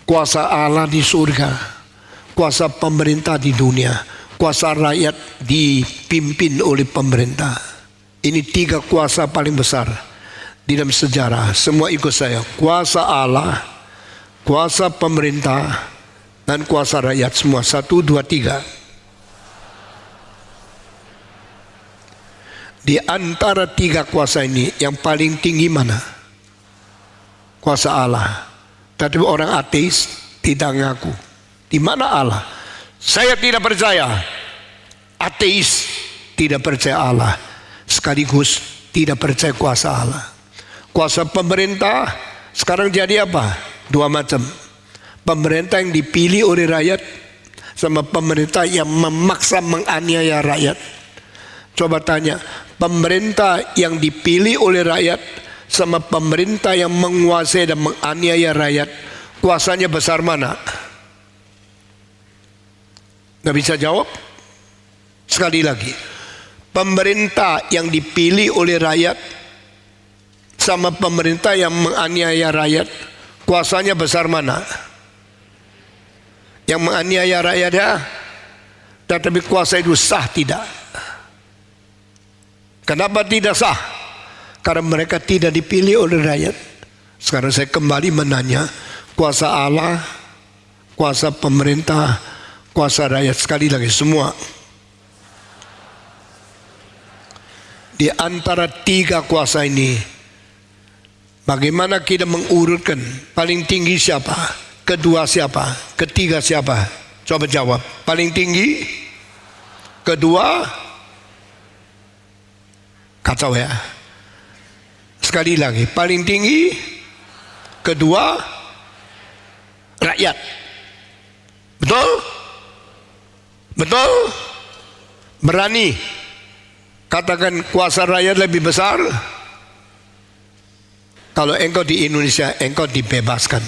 kuasa Allah di surga, kuasa pemerintah di dunia, kuasa rakyat dipimpin oleh pemerintah. Ini 3 kuasa paling besar di dalam sejarah. Semua ikut saya. Kuasa Allah, kuasa pemerintah, dan kuasa rakyat. Semua 1, 2, 3. Di antara 3 kuasa ini, yang paling tinggi mana? Kuasa Allah. Tapi orang ateis tidak ngaku. Di mana Allah? Saya tidak percaya. Ateis tidak percaya Allah, sekaligus tidak percaya kuasa Allah. Kuasa pemerintah sekarang jadi apa? 2 macam. Pemerintah yang dipilih oleh rakyat, sama pemerintah yang memaksa menganiaya rakyat. Coba tanya, pemerintah yang dipilih oleh rakyat sama pemerintah yang menguasai dan menganiaya rakyat, kuasanya besar mana? Nggak bisa jawab. Sekali lagi, Pemerintah yang dipilih oleh rakyat sama pemerintah yang menganiaya rakyat, kuasanya besar mana? Yang menganiaya rakyat ya, tetapi kuasa itu sah tidak? Kenapa tidak sah? Karena mereka tidak dipilih oleh rakyat. Sekarang saya kembali menanya, kuasa Allah, kuasa pemerintah, kuasa rakyat, sekali lagi semua. Di antara tiga kuasa ini, bagaimana kita mengurutkan? Paling tinggi siapa? Kedua siapa? Ketiga siapa? Coba jawab. Paling tinggi? Kedua? Kacau ya. Sekali lagi, paling tinggi? Kedua? Rakyat. Betul? Betul? Berani katakan kuasa rakyat lebih besar? Kalau engkau di Indonesia, engkau dibebaskan.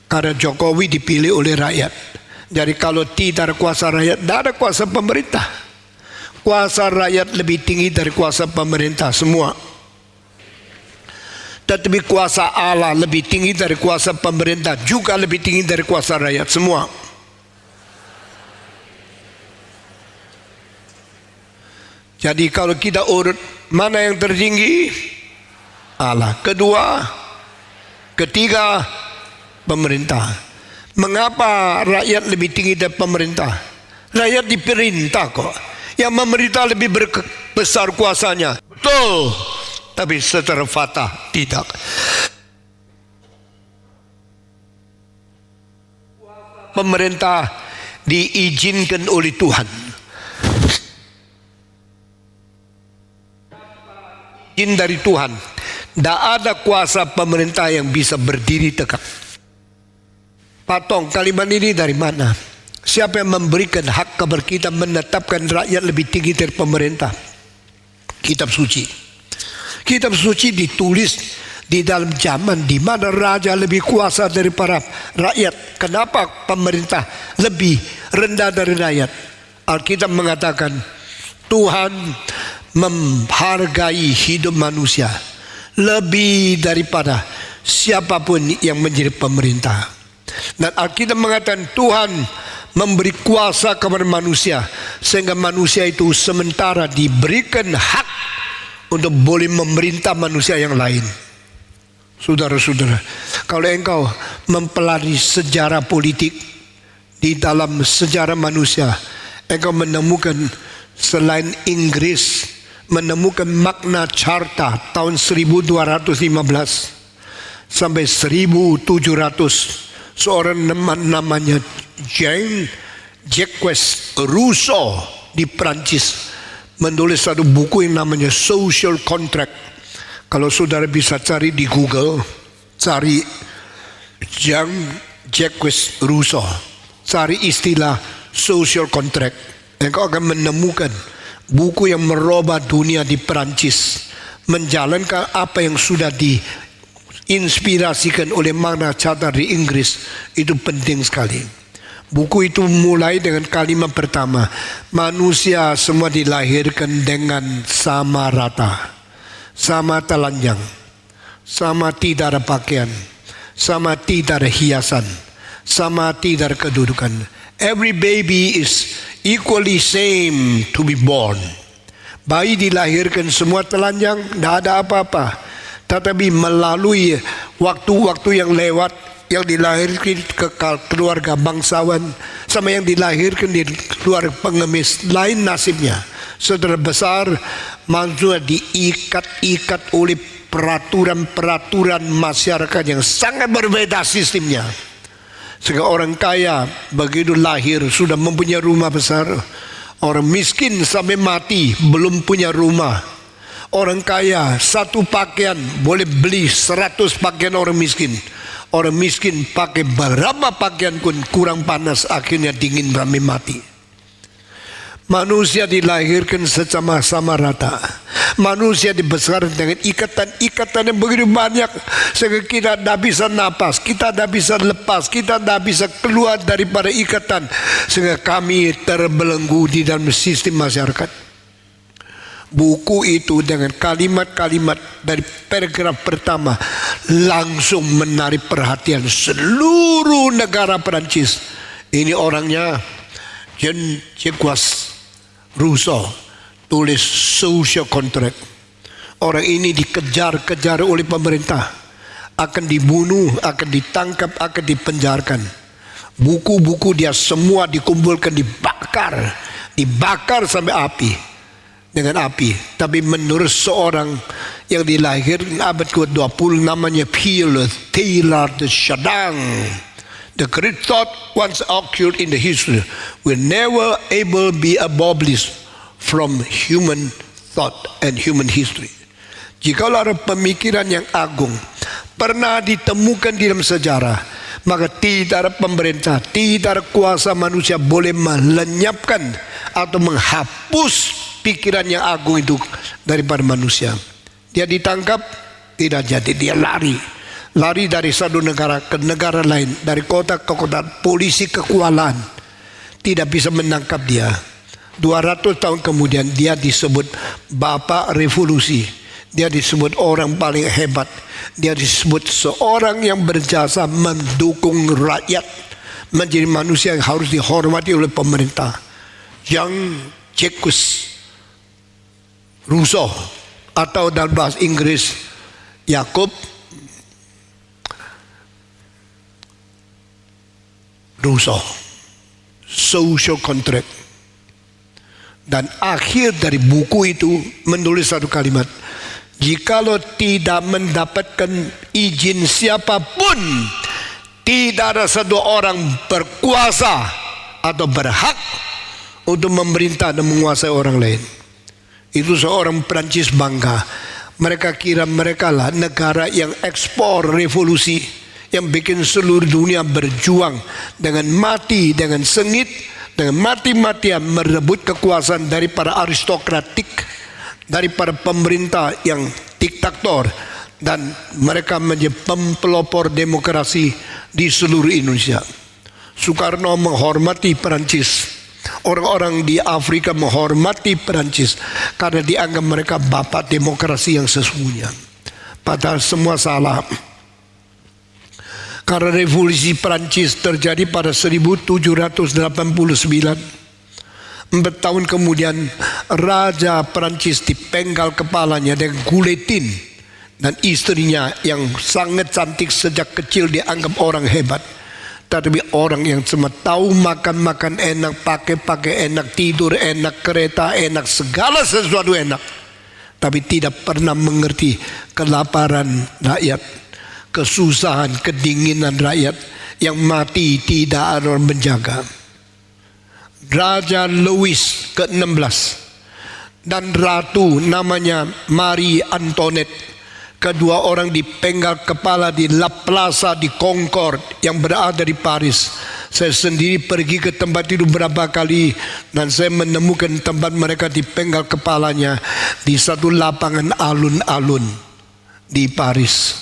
Karena Jokowi dipilih oleh rakyat. Jadi kalau tidak ada kuasa rakyat, tidak ada kuasa pemerintah. Kuasa rakyat lebih tinggi dari kuasa pemerintah semua. Tetapi kuasa Allah lebih tinggi dari kuasa pemerintah, juga lebih tinggi dari kuasa rakyat semua. Jadi kalau kita urut, mana yang tertinggi? Allah. Kedua, ketiga, pemerintah. Mengapa rakyat lebih tinggi dari pemerintah? Rakyat diperintah kok. Yang memerintah lebih besar kuasanya. Betul. Tapi secara fatah tidak. Pemerintah diizinkan oleh Tuhan. Izin dari Tuhan. Tidak ada kuasa pemerintah yang bisa berdiri tegak. Patong, kalimat ini dari mana? Siapa yang memberikan hak kepada kita menetapkan rakyat lebih tinggi dari pemerintah? Kitab suci. Kitab suci ditulis di dalam zaman di mana raja lebih kuasa daripada rakyat. Kenapa pemerintah lebih rendah dari rakyat? Alkitab mengatakan Tuhan menghargai hidup manusia lebih daripada siapapun yang menjadi pemerintah. Dan Alkitab mengatakan Tuhan memberi kuasa kepada manusia sehingga manusia itu sementara diberikan hak untuk boleh memerintah manusia yang lain. Saudara-saudara, kalau engkau mempelajari sejarah politik di dalam sejarah manusia, engkau menemukan selain Inggris menemukan Magna Carta tahun 1215 sampai 1700. Seorang namanya Jacques Rousseau di Prancis menulis satu buku yang namanya Social Contract. Kalau saudara bisa cari di Google, cari Jacques Rousseau, cari istilah Social Contract, engkau akan menemukan buku yang merubah dunia di Prancis, menjalankan apa yang sudah diinspirasikan oleh Magna Carta di Inggris. Itu penting sekali. Buku itu mulai dengan kalimat pertama, manusia semua dilahirkan dengan sama rata, sama telanjang, sama tidak ada pakaian, sama tidak ada hiasan, sama tidak ada kedudukan. Every baby is equally same to be born. Bayi dilahirkan semua telanjang, tidak ada apa-apa. Tetapi melalui waktu-waktu yang lewat, yang dilahirkan ke keluarga bangsawan sama yang dilahirkan di keluarga pengemis, lain nasibnya. Saudara besar, manusia diikat-ikat oleh peraturan-peraturan masyarakat yang sangat berbeda sistemnya. Sehingga orang kaya begitu lahir sudah mempunyai rumah besar. Orang miskin sampai mati belum punya rumah. Orang kaya satu pakaian boleh beli 100 pakaian orang miskin. Orang miskin pakai berapa pakaian pun kurang panas, akhirnya dingin sampai mati. Manusia dilahirkan sama-sama rata. Manusia dibesarkan dengan ikatan-ikatan yang begitu banyak sehingga kita tidak bisa napas, kita tidak bisa lepas, kita tidak bisa keluar daripada ikatan sehingga kami terbelenggu di dalam sistem masyarakat. Buku itu dengan kalimat-kalimat dari paragraf pertama langsung menarik perhatian seluruh negara Perancis. Ini orangnya Jean-Jacques Rousseau, tulis social contract. Orang ini dikejar-kejar oleh pemerintah, akan dibunuh, akan ditangkap, akan dipenjarakan. Buku-buku dia semua dikumpulkan, dibakar sampai api. Dengan api. Tapi menurut seorang yang dilahirkan abad ke-20 namanya Pierre Teilhard de Chardin, the great thought once occurred in the history will never able be abolished from human thought and human history. Jika ada pemikiran yang agung pernah ditemukan di dalam sejarah, maka tidak ada pemerintah, tidak ada kuasa manusia boleh melenyapkan atau menghapus pikiran yang agung itu daripada manusia. Dia ditangkap, tidak jadi, dia lari dari satu negara ke negara lain, dari kota ke kota. Polisi kekuasaan tidak bisa menangkap dia. 200 tahun kemudian dia disebut Bapak Revolusi, dia disebut orang paling hebat, dia disebut seorang yang berjasa mendukung rakyat menjadi manusia yang harus dihormati oleh pemerintah. Jean-Jacques Rousseau, atau dalam bahasa Inggris Jacob Rousseau, social contract. Dan akhir dari buku itu menulis satu kalimat, jikalau tidak mendapatkan izin siapapun, tidak ada satu orang berkuasa atau berhak untuk memerintah dan menguasai orang lain. Itu seorang Perancis bangga. Mereka kira mereka lah negara yang ekspor revolusi, yang bikin seluruh dunia berjuang dengan mati, dengan sengit, dengan mati-matian merebut kekuasaan dari para aristokratik, dari para pemerintah yang diktator, dan mereka menjadi pelopor demokrasi di seluruh Indonesia. Soekarno menghormati Perancis. Orang-orang di Afrika menghormati Perancis karena dianggap mereka bapak demokrasi yang sesungguhnya. Padahal semua salah. Karena revolusi Perancis terjadi pada 1789. 4 tahun kemudian Raja Perancis dipenggal kepalanya dengan guletin, dan istrinya yang sangat cantik sejak kecil dianggap orang hebat. Tetapi orang yang cuma tahu makan enak, pakai enak, tidur enak, kereta enak, segala sesuatu enak, tapi tidak pernah mengerti kelaparan rakyat, kesusahan, kedinginan rakyat yang mati tidak ada orang menjaga. Raja Louis ke-16 dan ratu namanya Marie Antoinette, kedua orang dipenggal kepala di La Plaza di Concorde yang berada di Paris. Saya sendiri pergi ke tempat itu beberapa kali dan saya menemukan tempat mereka dipenggal kepalanya di satu lapangan alun-alun di Paris.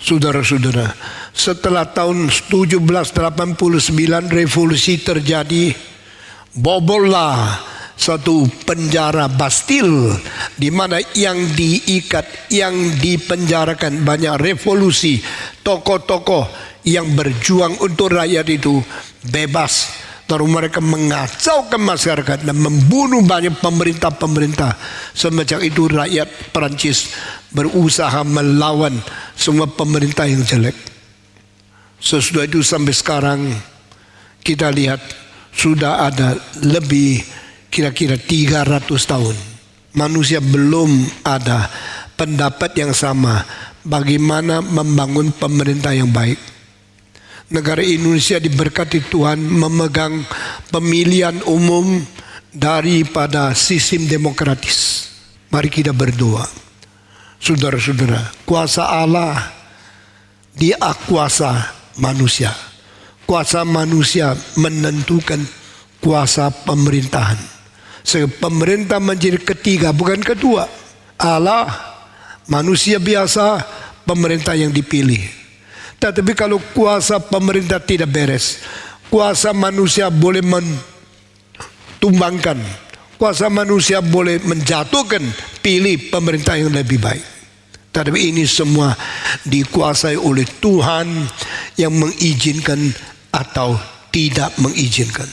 Saudara-saudara, setelah tahun 1789 revolusi terjadi, bobollah satu penjara Bastille di mana yang diikat, yang dipenjarakan banyak revolusi, tokoh-tokoh yang berjuang untuk rakyat itu bebas. Lalu mereka mengacaukan masyarakat dan membunuh banyak pemerintah-pemerintah. Semenjak itu rakyat Perancis berusaha melawan semua pemerintah yang jelek. Sesudah itu sampai sekarang kita lihat sudah ada lebih kira-kira 300 tahun manusia belum ada pendapat yang sama bagaimana membangun pemerintah yang baik. Negara Indonesia diberkati Tuhan memegang pemilihan umum daripada sistem demokratis. Mari kita berdoa. Saudara-saudara, kuasa Allah dia kuasa manusia. Kuasa manusia menentukan kuasa pemerintahan. Pemerintah menjadi ketiga, bukan kedua. Allah, manusia biasa, pemerintah yang dipilih. Tetapi kalau kuasa pemerintah tidak beres, kuasa manusia boleh mentumbangkan Kuasa manusia boleh menjatuhkan, pilih pemerintah yang lebih baik. Tetapi ini semua dikuasai oleh Tuhan yang mengizinkan atau tidak mengizinkan.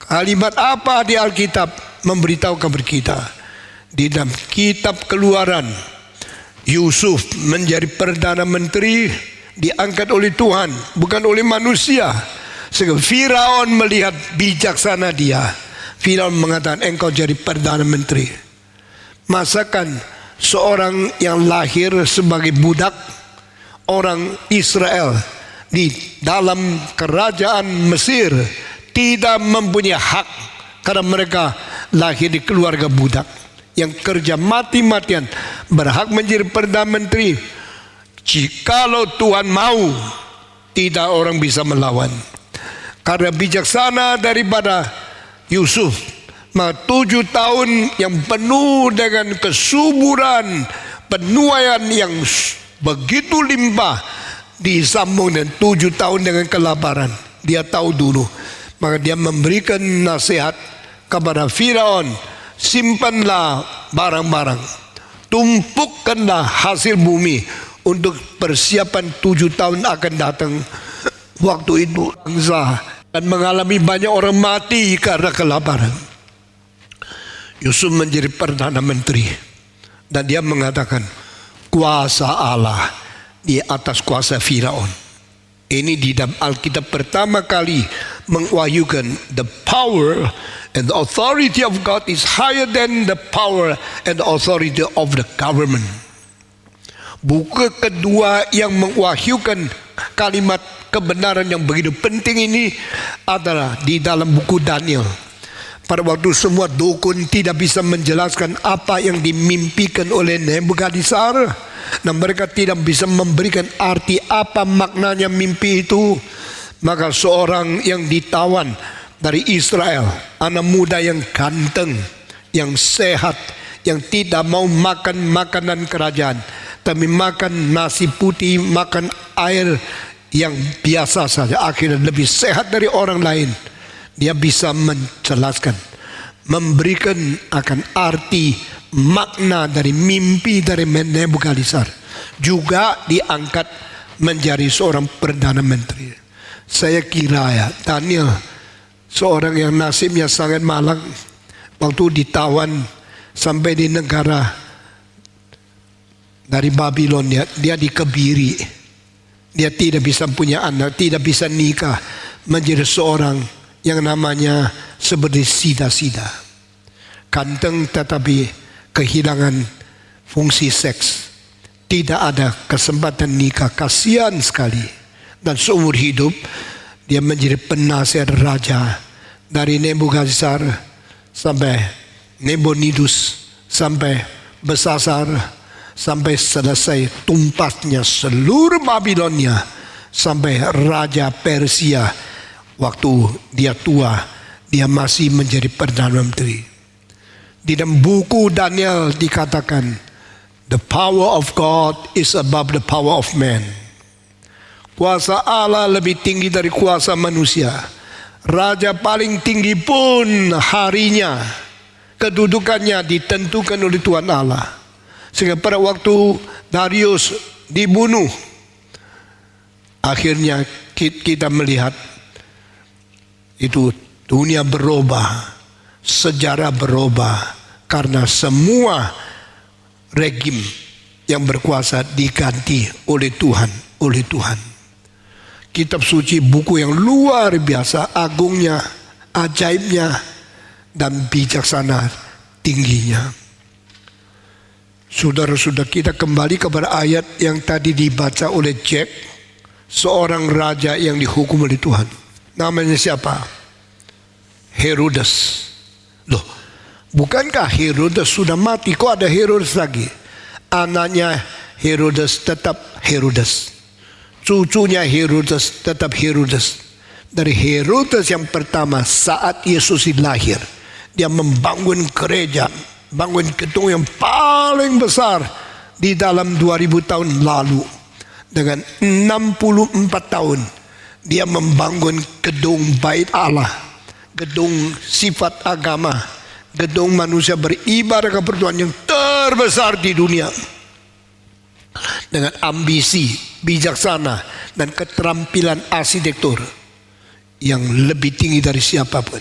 Kalimat apa di Alkitab memberitahu kepada kita? Di dalam kitab Keluaran, Yusuf menjadi Perdana Menteri, diangkat oleh Tuhan, bukan oleh manusia. Sehingga Firaun melihat bijaksana dia. Firaun mengatakan, engkau jadi Perdana Menteri. Masakan seorang yang lahir sebagai budak orang Israel di dalam kerajaan Mesir tidak mempunyai hak karena mereka lahir di keluarga budak yang kerja mati-matian, berhak menjadi Perdana Menteri. Jikalau Tuhan mau, tidak orang bisa melawan. Karena bijaksana daripada Yusuf, maka 7 tahun yang penuh dengan kesuburan, penuaian yang begitu limpah, disambung dengan 7 tahun dengan kelaparan. Dia tahu dulu, maka dia memberikan nasihat kepada Firaun, simpanlah barang-barang, tumpukkanlah hasil bumi untuk persiapan 7 tahun akan datang. Waktu itu bangsa dan mengalami banyak orang mati karena kelaparan. Yusuf menjadi Perdana Menteri dan dia mengatakan kuasa Allah di atas kuasa Firaun. Ini di dalam Alkitab pertama kali mengwahyukan the power and the authority of God is higher than the power and the authority of the government. Buku kedua yang mengwahyukan kalimat kebenaran yang begitu penting ini adalah di dalam buku Daniel. Pada waktu semua dukun tidak bisa menjelaskan apa yang dimimpikan oleh Nebukadnezar, dan mereka tidak bisa memberikan arti apa maknanya mimpi itu, maka seorang yang ditawan dari Israel, anak muda yang ganteng, yang sehat, yang tidak mau makan makanan kerajaan, tapi makan nasi putih, makan air yang biasa saja, akhirnya lebih sehat dari orang lain. Dia bisa menjelaskan, memberikan akan arti makna dari mimpi dari Nebukadnezar. Juga diangkat menjadi seorang Perdana Menteri. Saya kira ya, Daniel seorang yang nasibnya sangat malang, waktu ditawan sampai di negara dari Babylon, dia dikebiri, dia tidak bisa punya anak, tidak bisa nikah, menjadi seorang yang namanya seperti sida-sida, ganteng tetapi kehilangan fungsi seks, tidak ada kesempatan nikah, kasihan sekali. Dan seumur hidup dia menjadi penasihat raja, dari Nebukadnezar sampai Nabonidus sampai Besasar, sampai selesai tumpasnya seluruh Babilonia, sampai Raja Persia. Waktu dia tua, dia masih menjadi Perdana Menteri. Di dalam buku Daniel dikatakan, the power of God is above the power of man. Kuasa Allah lebih tinggi dari kuasa manusia. Raja paling tinggi pun harinya, kedudukannya ditentukan oleh Tuhan Allah. Sehingga pada waktu Darius dibunuh, akhirnya kita melihat itu dunia berubah, sejarah berubah, karena semua regim yang berkuasa diganti oleh Tuhan, Kitab suci buku yang luar biasa, agungnya, ajaibnya, dan bijaksana tingginya. Saudara-saudara, kita kembali kepada ayat yang tadi dibaca oleh Jack, seorang raja yang dihukum oleh Tuhan. Namanya siapa? Herodes. Loh, bukankah Herodes sudah mati? Kok ada Herodes lagi? Anaknya Herodes tetap Herodes, cucunya Herodes tetap Herodes. Dari Herodes yang pertama saat Yesus lahir, dia membangun gereja, bangun gedung yang paling besar di dalam 2000 tahun lalu. Dengan 64 tahun dia membangun gedung bait Allah, gedung sifat agama, gedung manusia beribadah kepada Tuhan yang terbesar di dunia, dengan ambisi, bijaksana, dan keterampilan arsitektur yang lebih tinggi dari siapapun.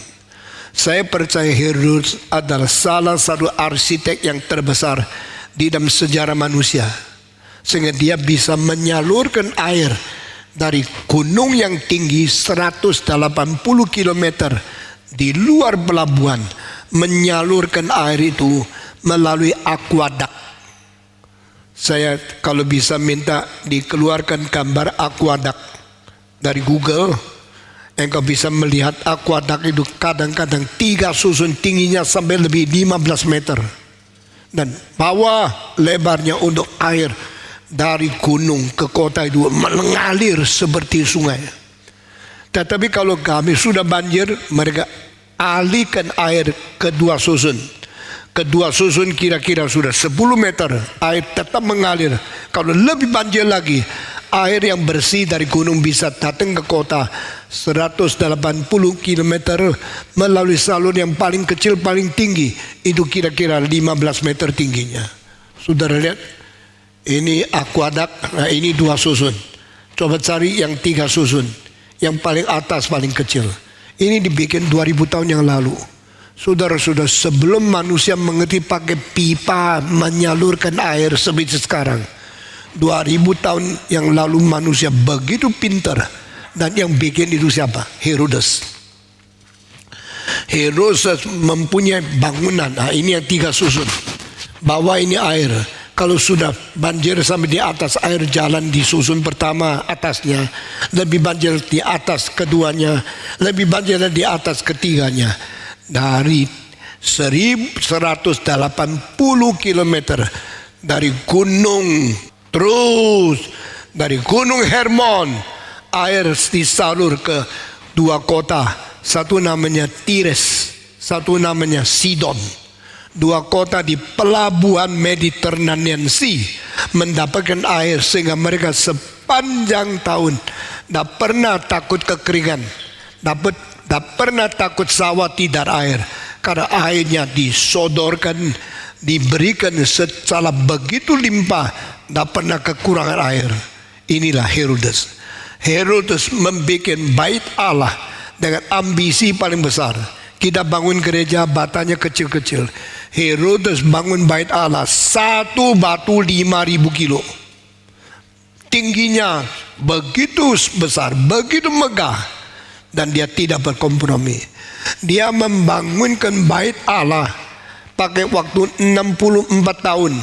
Saya percaya Herodes adalah salah satu arsitek yang terbesar di dalam sejarah manusia, sehingga dia bisa menyalurkan air dari gunung yang tinggi 180 km di luar pelabuhan, menyalurkan air itu melalui akuadak. Saya kalau bisa minta dikeluarkan gambar akuadak dari Google, engkau bisa melihat akuadak itu kadang-kadang 3 susun tingginya sampai lebih 15 meter. Dan bawah lebarnya untuk air dari gunung ke kota itu mengalir seperti sungai. Tetapi kalau kami sudah banjir, mereka alihkan air ke 2 susun. Kedua susun kira-kira sudah 10 meter, air tetap mengalir. Kalau lebih banjir lagi, air yang bersih dari gunung bisa datang ke kota 180 km melalui saluran yang paling kecil paling tinggi, itu kira-kira 15 meter tingginya. Saudara lihat, ini akuadak, nah ini 2 susun. Coba cari yang 3 susun, yang paling atas paling kecil. Ini dibikin 2000 tahun yang lalu. Saudara-saudara, sebelum manusia mengerti pakai pipa menyalurkan air seperti sekarang, 2000 tahun yang lalu manusia begitu pintar. Dan yang bikin itu siapa? Herodes. Herodes mempunyai bangunan. Nah, ini yang 3 susun. Bawah ini air. Kalau sudah banjir sampai di atas, air jalan di susun pertama atasnya, lebih banjir di atas keduanya, lebih banjir di atas ketiganya. Dari 1180 km dari gunung, terus dari gunung Hermon, air disalur ke 2 kota. Satu namanya Tires, satu namanya Sidon. 2 kota di pelabuhan Mediterranean Sea mendapatkan air, sehingga mereka sepanjang tahun tidak pernah takut kekeringan, tidak pernah takut sawah tidak air, karena airnya disodorkan, diberikan secara begitu limpah, tidak pernah kekurangan air. Inilah Herodes. Herodes membuat bait Allah dengan ambisi paling besar. Kita bangun gereja, batanya kecil-kecil. Herodes bangun bait Allah, 1 batu 5.000 kilo. Tingginya begitu besar, begitu megah. Dan dia tidak berkompromi. Dia membangunkan bait Allah pakai waktu 64 tahun.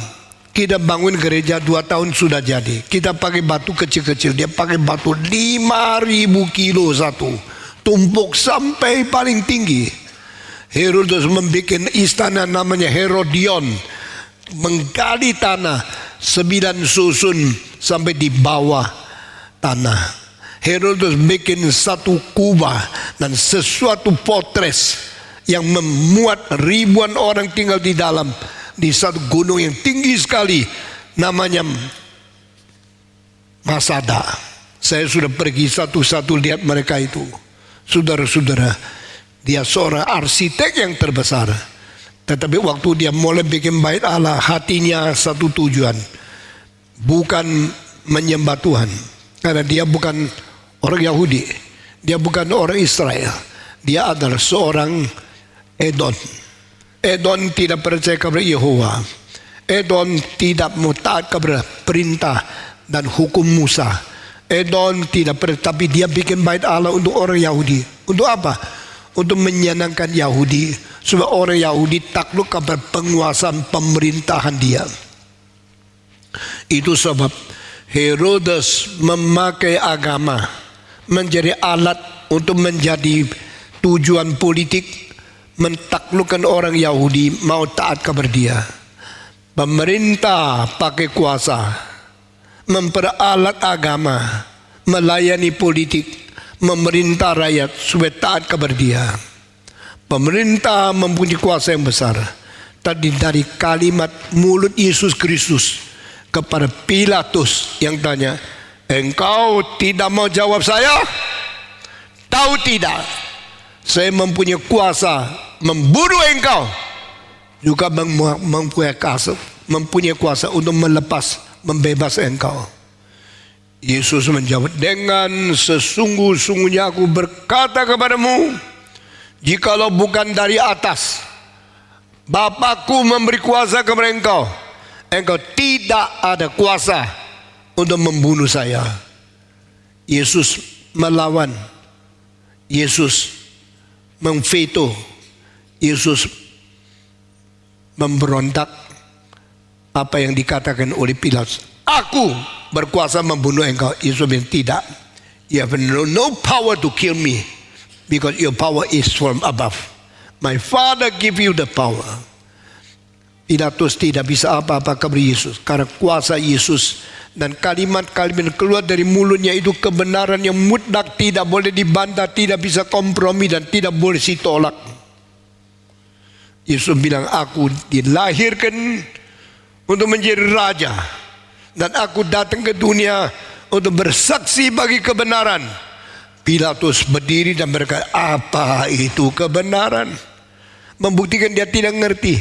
Kita bangun gereja 2 tahun sudah jadi. Kita pakai batu kecil-kecil, dia pakai batu 5.000 kilo satu, tumpuk sampai paling tinggi. Herodes membuat istana namanya Herodion, menggali tanah 9 susun sampai di bawah tanah. Herodes bikin 1 kubah dan sesuatu fortress yang memuat ribuan orang tinggal di dalam, di satu gunung yang tinggi sekali namanya Masada. Saya sudah pergi satu-satu lihat mereka itu. Saudara-saudara, dia seorang arsitek yang terbesar. Tetapi waktu dia mulai bikin bait Allah, hatinya satu tujuan, bukan menyembah Tuhan. Karena dia bukan orang Yahudi, dia bukan orang Israel, dia adalah seorang Edom. Edom tidak percaya kepada Yehova. Edom tidak mau taat kepada perintah dan hukum Musa. Edom tidak percaya, tapi dia bikin bait Allah untuk orang Yahudi. Untuk apa? Untuk menyenangkan Yahudi, supaya orang Yahudi takluk kepada penguasaan pemerintahan dia. Itu sebab Herodes memakai agama menjadi alat untuk menjadi tujuan politik, mentaklukkan orang Yahudi mau taat kepada dia. Pemerintah pakai kuasa, memperalat agama, melayani politik, memerintah rakyat supaya taat kepada dia. Pemerintah mempunyai kuasa yang besar. Tadi dari kalimat mulut Yesus Kristus kepada Pilatus yang tanya, engkau tidak mau jawab saya? Tahu tidak, saya mempunyai kuasa membunuh engkau juga mempunyai kuasa untuk membebas engkau. Yesus menjawab, dengan sesungguh-sungguhnya aku berkata kepadamu, jikalau bukan dari atas Bapakku memberi kuasa kepada engkau, engkau tidak ada kuasa untuk membunuh saya. Yesus melawan, Yesus memveto, Yesus memberontak apa yang dikatakan oleh Pilatus. Aku berkuasa membunuh engkau. Yesus bilang tidak. You have no power to kill me because your power is from above. My Father give you the power. Pilatus tidak bisa apa-apa kepada Yesus karena kuasa Yesus, dan kalimat-kalimat keluar dari mulutnya itu kebenaran yang mutlak, tidak boleh dibantah, tidak bisa kompromi, dan tidak boleh ditolak. Yesus bilang, aku dilahirkan untuk menjadi raja, dan aku datang ke dunia untuk bersaksi bagi kebenaran. Pilatus berdiri dan berkata, apa itu kebenaran? Membuktikan dia tidak mengerti.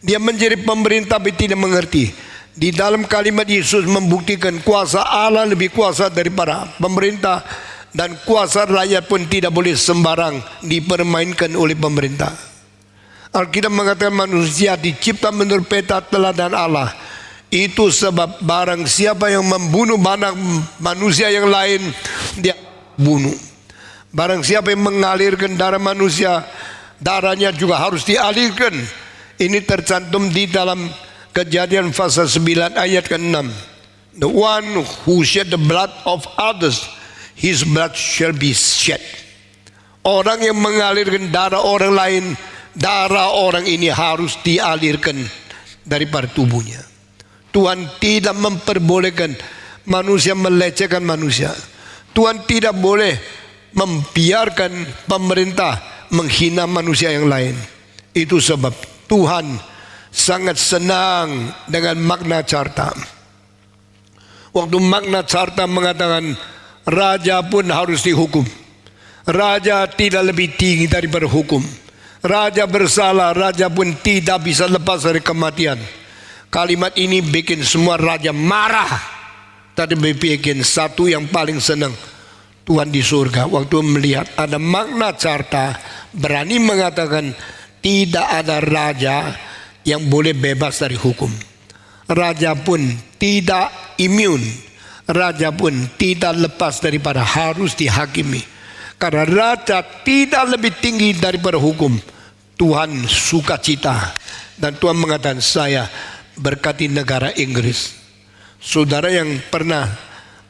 Dia menjadi pemerintah tapi tidak mengerti. Di dalam kalimat Yesus membuktikan kuasa Allah lebih kuasa daripada pemerintah, dan kuasa rakyat pun tidak boleh sembarang dipermainkan oleh pemerintah. Alkitab mengatakan manusia dicipta menurut peta teladan Allah. Itu sebab barang siapa yang membunuh manusia yang lain, dia bunuh. Barang siapa yang mengalirkan darah manusia, darahnya juga harus dialirkan. Ini tercantum di dalam Kejadian pasal 9 ayat ke-6. The one who shed the blood of others, his blood shall be shed. Orang yang mengalirkan darah orang lain, darah orang ini harus dialirkan daripada tubuhnya. Tuhan tidak memperbolehkan manusia melecehkan manusia. Tuhan tidak boleh membiarkan pemerintah menghina manusia yang lain. Itu sebab Tuhan sangat senang dengan Magna Carta. Waktu Magna Carta mengatakan raja pun harus dihukum. Raja tidak lebih tinggi daripada hukum. Raja bersalah, raja pun tidak bisa lepas dari kematian. Kalimat ini bikin semua raja marah. Tadi bikin satu yang paling senang, Tuhan di surga. Waktu melihat ada Magna Carta, berani mengatakan tidak ada raja yang boleh bebas dari hukum. Raja pun tidak imun. Raja pun tidak lepas daripada harus dihakimi. Karena raja tidak lebih tinggi daripada hukum. Tuhan sukacita. Dan Tuhan mengatakan, saya berkati negara Inggris. Saudara yang pernah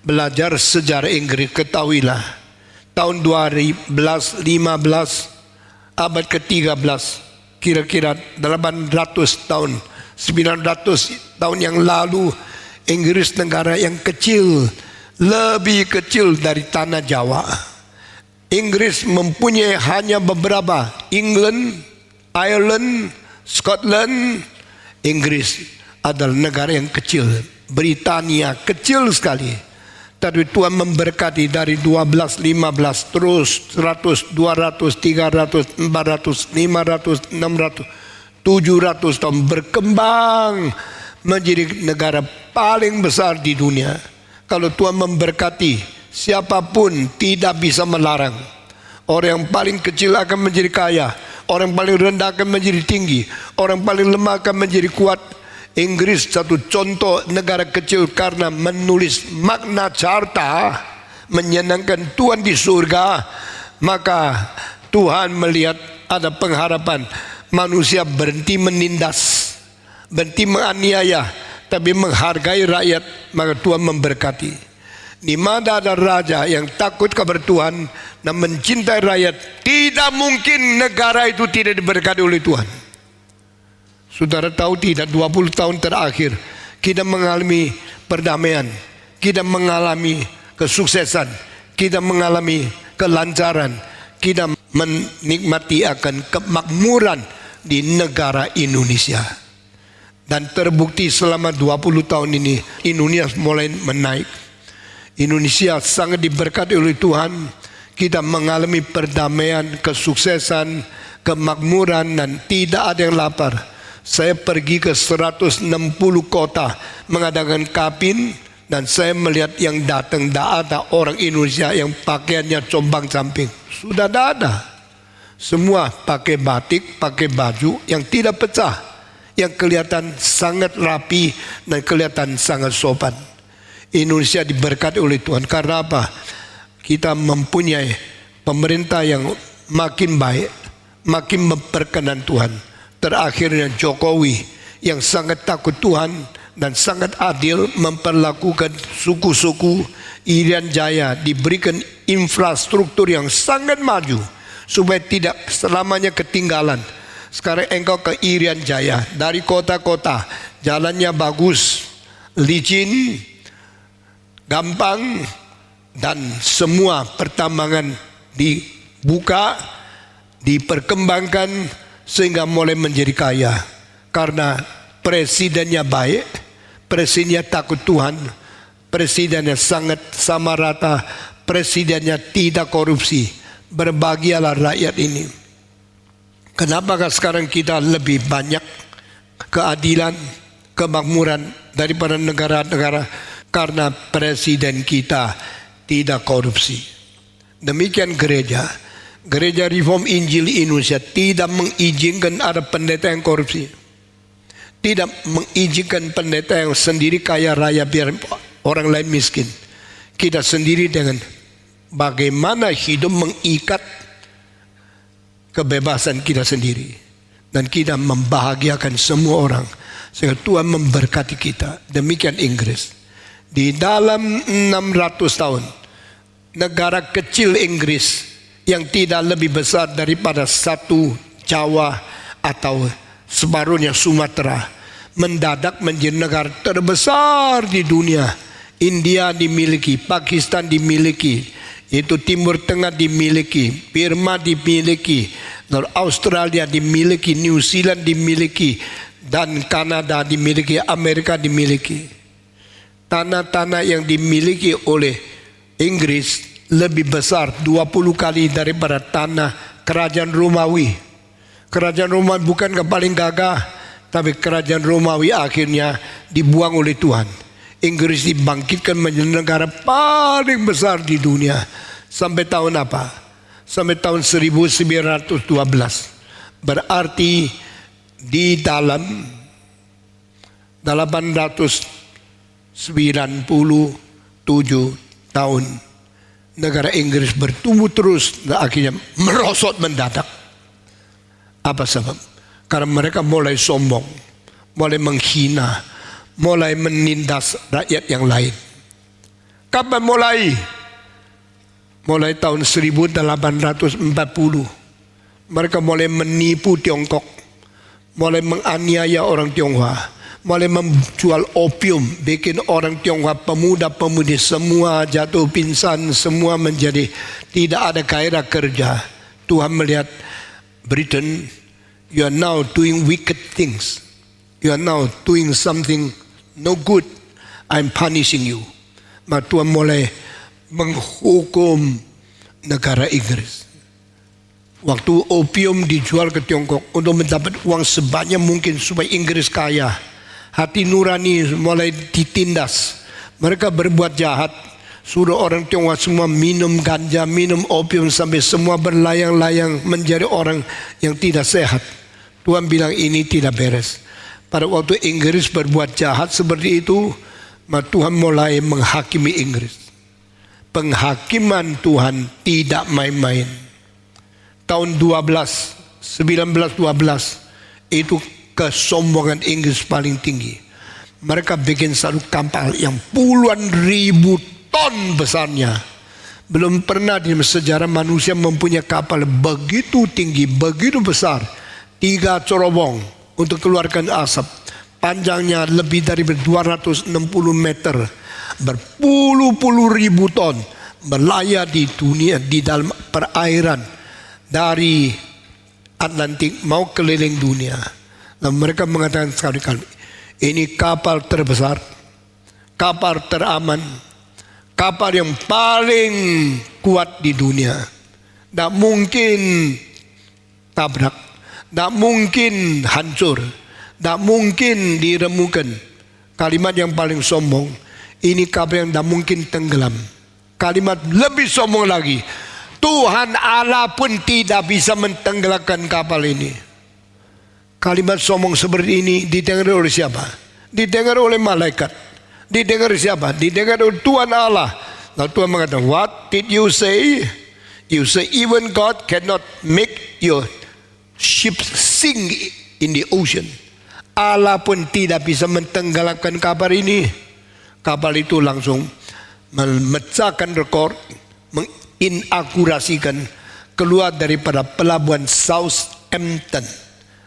belajar sejarah Inggris, ketahuilah tahun 1215 abad ke-13, kira-kira 800 tahun, 900 tahun yang lalu, Inggris negara yang kecil, lebih kecil dari tanah Jawa. Inggris mempunyai hanya beberapa, England, Ireland, Scotland. Inggris adalah negara yang kecil. Britania kecil sekali. Tapi Tuhan memberkati dari 12, 15, terus 100, 200, 300, 400, 500, 600, 700 tahun berkembang menjadi negara paling besar di dunia. Kalau Tuhan memberkati, siapapun tidak bisa melarang. Orang yang paling kecil akan menjadi kaya, orang yang paling rendah akan menjadi tinggi, orang yang paling lemah akan menjadi kuat. Inggris satu contoh negara kecil karena menulis Magna Carta menyenangkan Tuhan di surga. Maka Tuhan melihat ada pengharapan manusia berhenti menindas, berhenti menganiaya, tapi menghargai rakyat. Maka Tuhan memberkati. Di mana ada raja yang takut kepada Tuhan dan mencintai rakyat, tidak mungkin negara itu tidak diberkati oleh Tuhan. Saudara tahu tidak, 20 tahun terakhir kita mengalami perdamaian, kita mengalami kesuksesan, kita mengalami kelancaran, kita menikmati akan kemakmuran di negara Indonesia. Dan terbukti selama 20 tahun ini Indonesia mulai menaik. Indonesia sangat diberkati oleh Tuhan. Kita mengalami perdamaian, kesuksesan, kemakmuran, dan tidak ada yang lapar. Saya pergi ke 160 kota mengadakan kapin, dan saya melihat yang datang tidak ada orang Indonesia yang pakaiannya combang camping. Sudah tidak ada. Semua pakai batik, pakai baju yang tidak pecah, yang kelihatan sangat rapi dan kelihatan sangat sopan. Indonesia diberkati oleh Tuhan. Karena apa? Kita mempunyai pemerintah yang makin baik, makin memperkenan Tuhan. Terakhirnya Jokowi yang sangat takut Tuhan dan sangat adil memperlakukan suku-suku. Irian Jaya diberikan infrastruktur yang sangat maju supaya tidak selamanya ketinggalan. Sekarang engkau ke Irian Jaya, dari kota-kota jalannya bagus, licin, gampang, dan semua pertambangan dibuka, diperkembangkan sehingga mulai menjadi kaya. Karena presidennya baik, presidennya takut Tuhan, presidennya sangat sama rata, presidennya tidak korupsi. Berbahagialah rakyat ini. Kenapakah sekarang kita lebih banyak keadilan, kemakmuran daripada negara-negara? Karena presiden kita tidak korupsi. Demikian gereja Reform Injil Indonesia tidak mengizinkan ada pendeta yang korupsi, tidak mengizinkan pendeta yang sendiri kaya raya biar orang lain miskin. Kita sendiri dengan bagaimana hidup mengikat kebebasan kita sendiri, dan kita membahagiakan semua orang sehingga Tuhan memberkati kita. Demikian Inggris. Di dalam 600 tahun, negara kecil Inggris yang tidak lebih besar daripada satu Jawa atau separuhnya Sumatera mendadak menjadi negara terbesar di dunia. India dimiliki, Pakistan dimiliki, itu Timur Tengah dimiliki, Burma dimiliki, Australia dimiliki, New Zealand dimiliki, dan Kanada dimiliki, Amerika dimiliki. Tanah-tanah yang dimiliki oleh Inggris lebih besar 20 kali daripada tanah kerajaan Romawi. Kerajaan Romawi bukan yang paling gagah, tapi kerajaan Romawi akhirnya dibuang oleh Tuhan. Inggris dibangkitkan menjadi negara paling besar di dunia. Sampai tahun apa? Sampai tahun 1912. Berarti di dalam 897 tahun negara Inggris bertumbuh terus dan akhirnya merosot mendadak. Apa sebab? Karena mereka mulai sombong, mulai menghina, mulai menindas rakyat yang lain. Kapan mulai? Mulai tahun 1840. Mereka mulai menipu Tiongkok, mulai menganiaya orang Tionghoa, mulai menjual opium, bikin orang Tionghoa pemuda-pemudi semua jatuh pingsan, semua menjadi tidak ada gairah kerja. Tuhan melihat Britain, you are now doing wicked things. You are now doing something no good. I'm punishing you. Maka Tuhan mulai menghukum negara Inggris. Waktu opium dijual ke Tiongkok untuk mendapat uang sebanyak mungkin supaya Inggris kaya, hati nurani mulai ditindas. Mereka berbuat jahat, suruh orang Tionghoa semua minum ganja, minum opium sampai semua berlayang-layang menjadi orang yang tidak sehat. Tuhan bilang ini tidak beres. Pada waktu Inggris berbuat jahat seperti itu, maka Tuhan mulai menghakimi Inggris. Penghakiman Tuhan tidak main-main. Tahun 1912 itu kesombongan Inggris paling tinggi. Mereka bikin satu kapal yang puluhan ribu ton besarnya. Belum pernah di sejarah manusia mempunyai kapal begitu tinggi, begitu besar. 3 corobong untuk keluarkan asap. Panjangnya lebih dari 260 meter. Berpuluh-puluh ribu ton berlayar di dunia, di dalam perairan dari Atlantik mau keliling dunia. Dan mereka mengatakan sekali-kali, ini kapal terbesar, kapal teraman, kapal yang paling kuat di dunia. Tak mungkin tabrak, tak mungkin hancur, Tak mungkin diremukan. Kalimat yang paling sombong. Ini kapal yang tak mungkin tenggelam. Kalimat lebih sombong lagi. Tuhan Allah pun tidak bisa mentenggelamkan kapal ini. Kalimat sombong seperti ini didengar oleh siapa? Didengar oleh malaikat. Didengar siapa? Didengar oleh Tuhan Allah. Lalu Tuhan mengatakan, what did you say? You say even God cannot make your ship sink in the ocean. Allah pun tidak bisa mentenggelamkan kapal ini. Kapal itu langsung memecahkan rekor, menginaugurasikan keluar daripada pelabuhan Southampton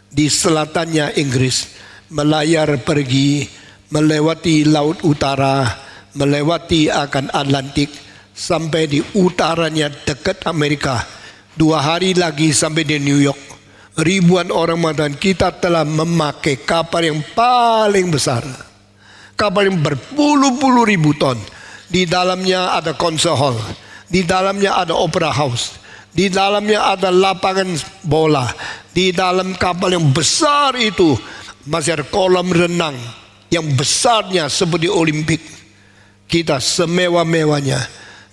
di selatannya Inggris, melayar pergi, melewati Laut Utara, melewati akan Atlantik, sampai di utaranya dekat Amerika. 2 hari lagi sampai di New York. Ribuan orang mengatakan kita telah memakai kapal yang paling besar, kapal yang berpuluh-puluh ribu ton. Di dalamnya ada concert hall, di dalamnya ada opera house, di dalamnya ada lapangan bola. Di dalam kapal yang besar itu masih ada kolam renang yang besarnya seperti Olimpik. Kita semewah-mewahnya.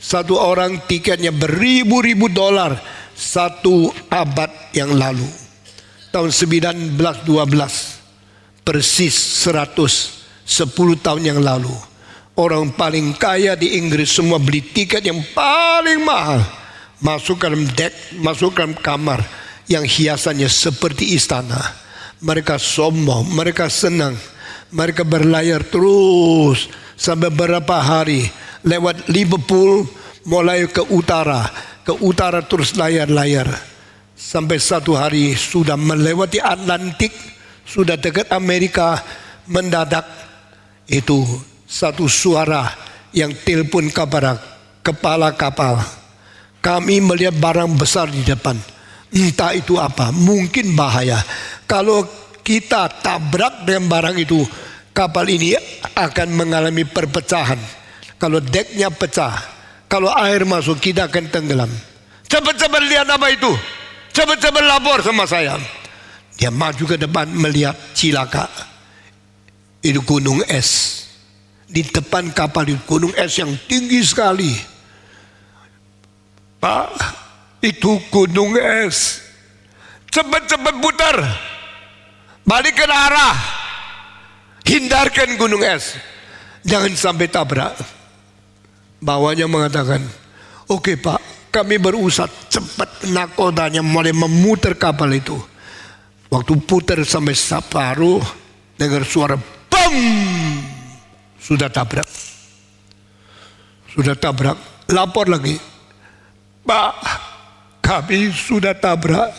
Satu orang tiketnya beribu-ribu dolar 1 abad yang lalu. Tahun 1912, persis 110 tahun yang lalu. Orang paling kaya di Inggris semua beli tiket yang paling mahal. Masuk ke dalam dek, masuk ke dalam kamar yang hiasannya seperti istana. Mereka sombong, mereka senang. Mereka berlayar terus sampai beberapa hari. Lewat Liverpool, mulai ke utara terus layar-layar. Sampai satu hari sudah melewati Atlantik, sudah dekat Amerika, mendadak itu satu suara yang telepon kepada kepala kapal. Kami melihat barang besar di depan. Entah itu apa, mungkin bahaya. Kalau kita tabrak dengan barang itu, kapal ini akan mengalami perpecahan. Kalau deknya pecah, kalau air masuk, kita akan tenggelam. Cepat-cepat lihat apa itu. Cepat-cepat lapor sama saya. Dia maju ke depan melihat cilaka. Itu gunung es. Di depan kapal itu gunung es yang tinggi sekali. Pak, itu gunung es. Cepat-cepat putar. Balik ke arah. Hindarkan gunung es. Jangan sampai tabrak. Bawahnya mengatakan, oke Pak, kami berusaha. Cepat nakodanya mulai memutar kapal itu. Waktu putar sampai separuh, dengar suara BAM. Sudah tabrak. Sudah tabrak. Lapor lagi. Pak, kami sudah tabrak.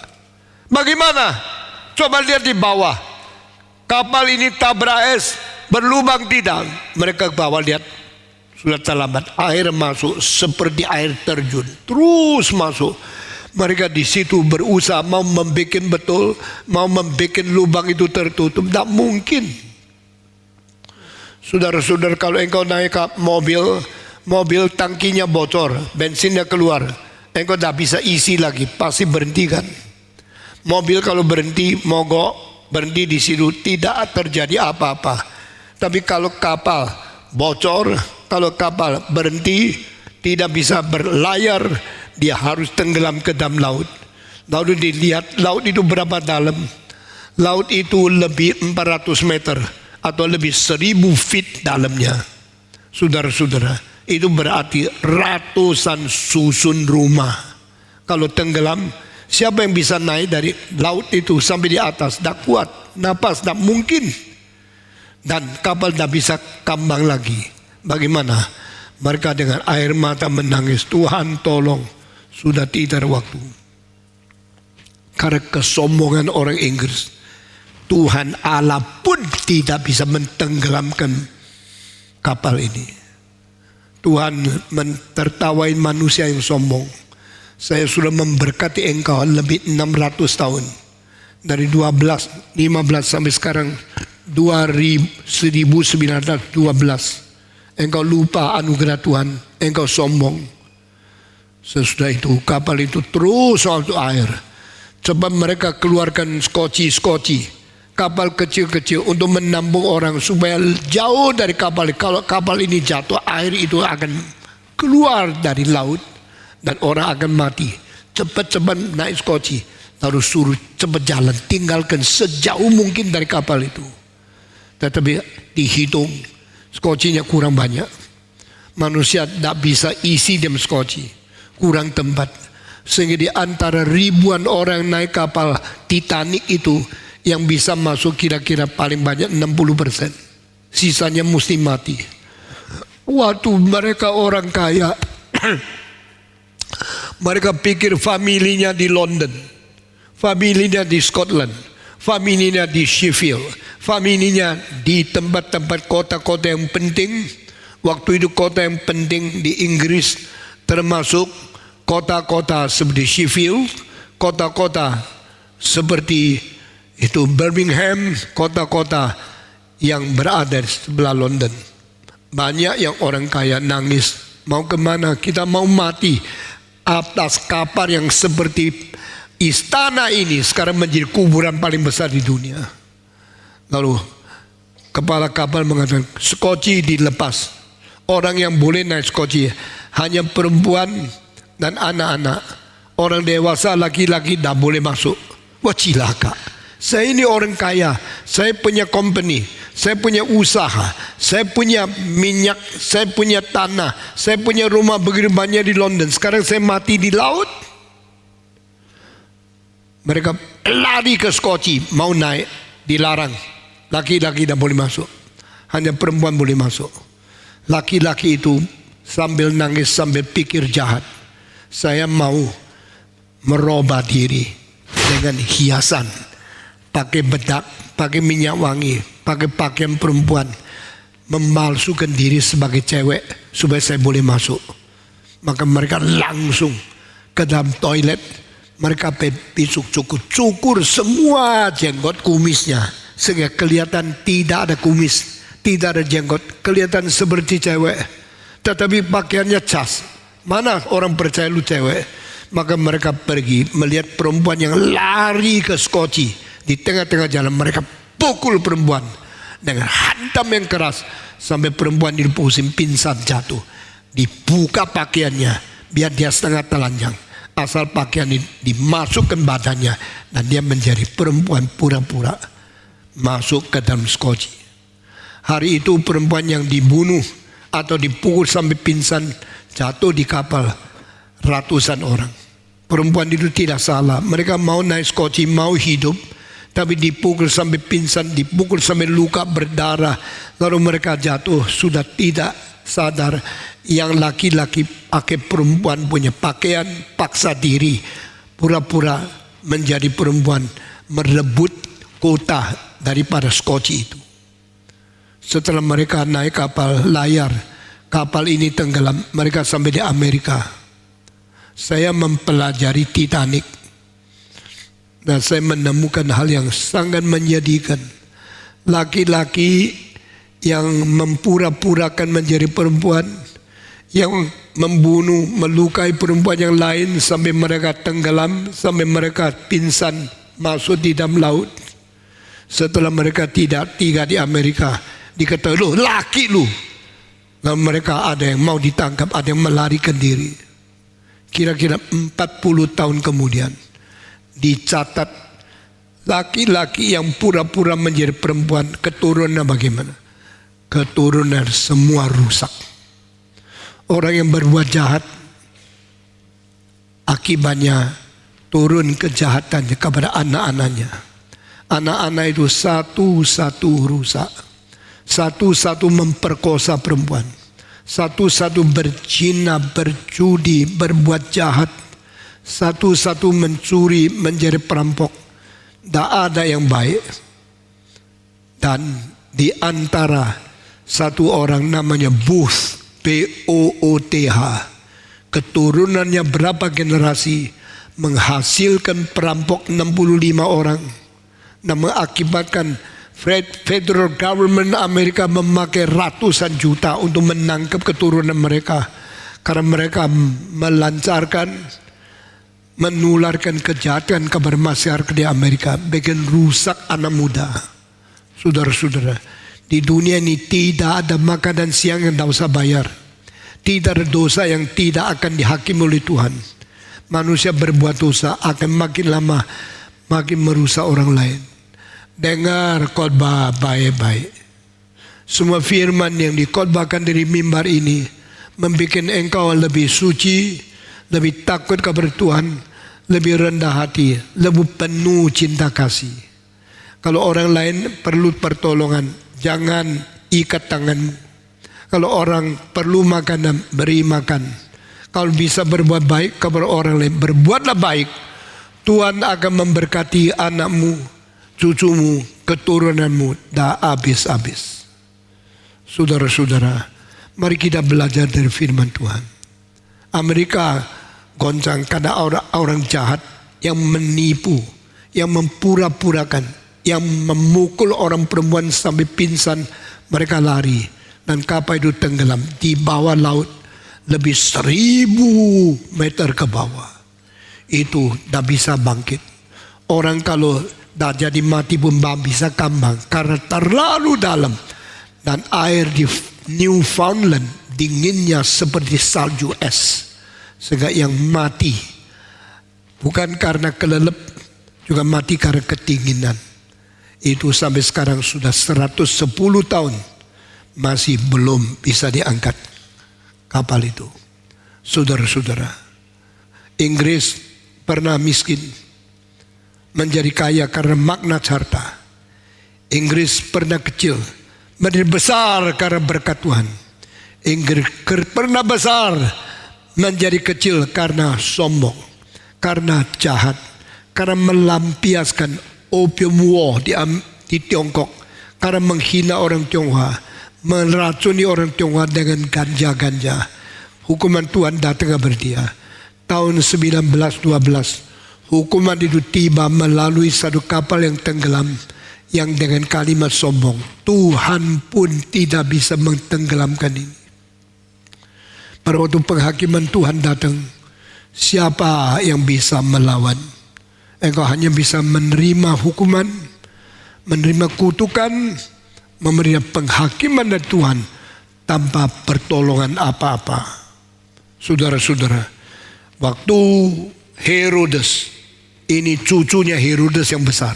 Bagaimana? Coba lihat di bawah. Kapal ini tabrak es, berlubang tidak? Mereka ke bawah lihat. Sudah terlambat, air masuk seperti air terjun, terus masuk. Mereka di situ berusaha mau membuat betul, mau membuat lubang itu tertutup. Tak mungkin. Saudara-saudara, kalau engkau naik ke mobil tangkinya bocor, bensinnya keluar, engkau tak bisa isi lagi, pasti berhenti kan. Mobil kalau berhenti mogok, berhenti di situ, tidak terjadi apa-apa. Tapi kalau kapal bocor, kalau kapal berhenti, tidak bisa berlayar, dia harus tenggelam ke dalam laut. Lalu dilihat laut itu berapa dalam. Laut itu lebih 400 meter atau lebih 1000 feet dalamnya. Saudara-saudara, itu berarti ratusan susun rumah. Kalau tenggelam, siapa yang bisa naik dari laut itu sampai di atas? Tak kuat, napas tak mungkin. Dan kapal tak bisa kambang lagi. Bagaimana? Mereka dengan air mata menangis, Tuhan tolong, sudah tidak ada waktu. Karena kesombongan orang Inggris, Tuhan Allah pun tidak bisa mentenggelamkan kapal ini. Tuhan mentertawai manusia yang sombong. Saya sudah memberkati engkau lebih 600 tahun. Dari 15 sampai sekarang 1912. Engkau lupa anugerah Tuhan, engkau sombong. Sesudah itu kapal itu terus waktu air. Coba mereka keluarkan skoci. kapal kecil-kecil untuk menampung orang supaya jauh dari kapal. Kalau kapal ini jatuh, air itu akan keluar dari laut dan orang akan mati. Cepat-cepat naik skoci, lalu suruh cepat jalan, tinggalkan sejauh mungkin dari kapal itu. Tetapi dihitung skocinya kurang banyak. Manusia tidak bisa isi dalam skoci, kurang tempat. Sehingga di antara ribuan orang naik kapal Titanic itu, yang bisa masuk kira-kira paling banyak 60%. Sisanya mesti mati. Waktu mereka orang kaya, mereka pikir familinya di London, familinya di Scotland, familinya di Sheffield, familinya di tempat-tempat kota-kota yang penting. Waktu itu kota yang penting di Inggris termasuk kota-kota seperti Sheffield, kota-kota seperti itu Birmingham, kota-kota yang berada di sebelah London. Banyak yang orang kaya nangis, mau kemana? Kita mau mati atas kapal yang seperti istana ini sekarang menjadi kuburan paling besar di dunia. Lalu kepala kapal mengatakan, skoci dilepas. Orang yang boleh naik skoci hanya perempuan dan anak-anak. Orang dewasa laki-laki tidak boleh masuk. Wah, cilaka. Saya ini orang kaya, saya punya company, saya punya usaha, saya punya minyak, saya punya tanah, saya punya rumah begitu banyak di London. Sekarang saya mati di laut. Mereka lari ke skoci, mau naik, dilarang. Laki-laki tidak boleh masuk, hanya perempuan boleh masuk. Laki-laki itu sambil nangis, sambil pikir jahat. Saya mau merubah diri dengan hiasan, pakai bedak, pakai minyak wangi, pakai pakaian perempuan, memalsukan diri sebagai cewek supaya saya boleh masuk. Maka mereka langsung ke dalam toilet, mereka pisuk cukur semua jenggot kumisnya sehingga kelihatan tidak ada kumis, tidak ada jenggot, kelihatan seperti cewek. Tetapi pakaiannya cas. Mana orang percaya lu cewek? Maka mereka pergi melihat perempuan yang lari ke skoci. Di tengah-tengah jalan mereka pukul perempuan dengan hantam yang keras sampai perempuan ini pusing pingsan jatuh. Dibuka pakaiannya biar dia setengah telanjang. Asal pakaian ini dimasukkan badannya dan dia menjadi perempuan pura-pura masuk ke dalam skoci. Hari itu perempuan yang dibunuh atau dipukul sampai pingsan jatuh di kapal ratusan orang. Perempuan itu tidak salah. Mereka mau naik skoci, mau hidup, tapi dipukul sampai pingsan, dipukul sampai luka berdarah. Lalu mereka jatuh sudah tidak sadar. Yang laki-laki pakai perempuan punya pakaian, paksa diri, pura-pura menjadi perempuan, merebut kota daripada skoci itu. Setelah mereka naik kapal layar, kapal ini tenggelam, mereka sampai di Amerika. Saya mempelajari Titanic dan saya menemukan hal yang sangat menyedihkan. Laki-laki yang mempura-purakan menjadi perempuan, yang membunuh, melukai perempuan yang lain sampai mereka tenggelam, sampai mereka pingsan masuk di dalam laut. Setelah mereka tidak tinggal di Amerika, dikatakan, lu laki lu. Lalu mereka ada yang mau ditangkap, ada yang melarikan diri. Kira-kira 40 tahun kemudian dicatat laki-laki yang pura-pura menjadi perempuan, keturunan bagaimana? Keturunan semua rusak. Orang yang berbuat jahat akibatnya turun kejahatannya kepada anak-anaknya. Anak-anak itu satu-satu rusak. Satu-satu memperkosa perempuan, satu-satu berzina, berjudi, berbuat jahat, satu-satu mencuri, menjadi perampok. Tak ada yang baik. Dan di antara satu orang namanya Booth, P-O-O-T-H, keturunannya berapa generasi menghasilkan perampok 65 orang dan mengakibatkan Federal Government Amerika memakai ratusan juta untuk menangkap keturunan mereka karena mereka melancarkan menularkan kejahatan kabar masyarakat di Amerika, bikin rusak anak muda. Saudara-saudara, di dunia ini tidak ada makanan siang yang tidak usah bayar. Tidak ada dosa yang tidak akan dihakimi oleh Tuhan. Manusia berbuat dosa akan makin lama makin merusak orang lain. Dengar khotbah baik-baik. Semua firman yang dikhotbahkan dari mimbar ini membuat engkau lebih suci, lebih takut kepada Tuhan, lebih rendah hati, lebih penuh cinta kasih. Kalau orang lain perlu pertolongan, jangan ikat tanganmu. Kalau orang perlu makanan, beri makan. Kalau bisa berbuat baik kepada orang lain, berbuatlah baik. Tuhan akan memberkati anakmu, cucumu, keturunanmu, dah habis-habis. Saudara-saudara, mari kita belajar dari firman Tuhan. Amerika goncang karena orang jahat yang menipu, yang mempura-purakan, yang memukul orang perempuan sampai pingsan, mereka lari. Dan kapal itu tenggelam di bawah laut lebih 1.000 meter ke bawah. Itu dah bisa bangkit. Orang kalau dah jadi mati pun bisa kambang karena terlalu dalam. Dan air di Newfoundland dinginnya seperti salju es. Sehingga yang mati bukan karena kelelep, juga mati karena ketinginan. Itu sampai sekarang sudah 110 tahun masih belum bisa diangkat kapal itu. Saudara-saudara, Inggris pernah miskin menjadi kaya karena magnet harta. Inggris pernah kecil menjadi besar karena berkat Tuhan. Inggris pernah besar menjadi kecil karena sombong, karena jahat, karena melampiaskan opium war di Tiongkok, karena menghina orang Tionghoa, meracuni orang Tionghoa dengan ganja-ganja. Hukuman Tuhan datang kepada dia. Tahun 1912 hukuman itu tiba melalui satu kapal yang tenggelam, yang dengan kalimat sombong, Tuhan pun tidak bisa mentenggelamkan ini. Pada waktu penghakiman Tuhan datang, siapa yang bisa melawan? Engkau hanya bisa menerima hukuman, menerima kutukan, menerima penghakiman dari Tuhan tanpa pertolongan apa-apa. Saudara-saudara, waktu Herodes, ini cucunya Herodes yang besar,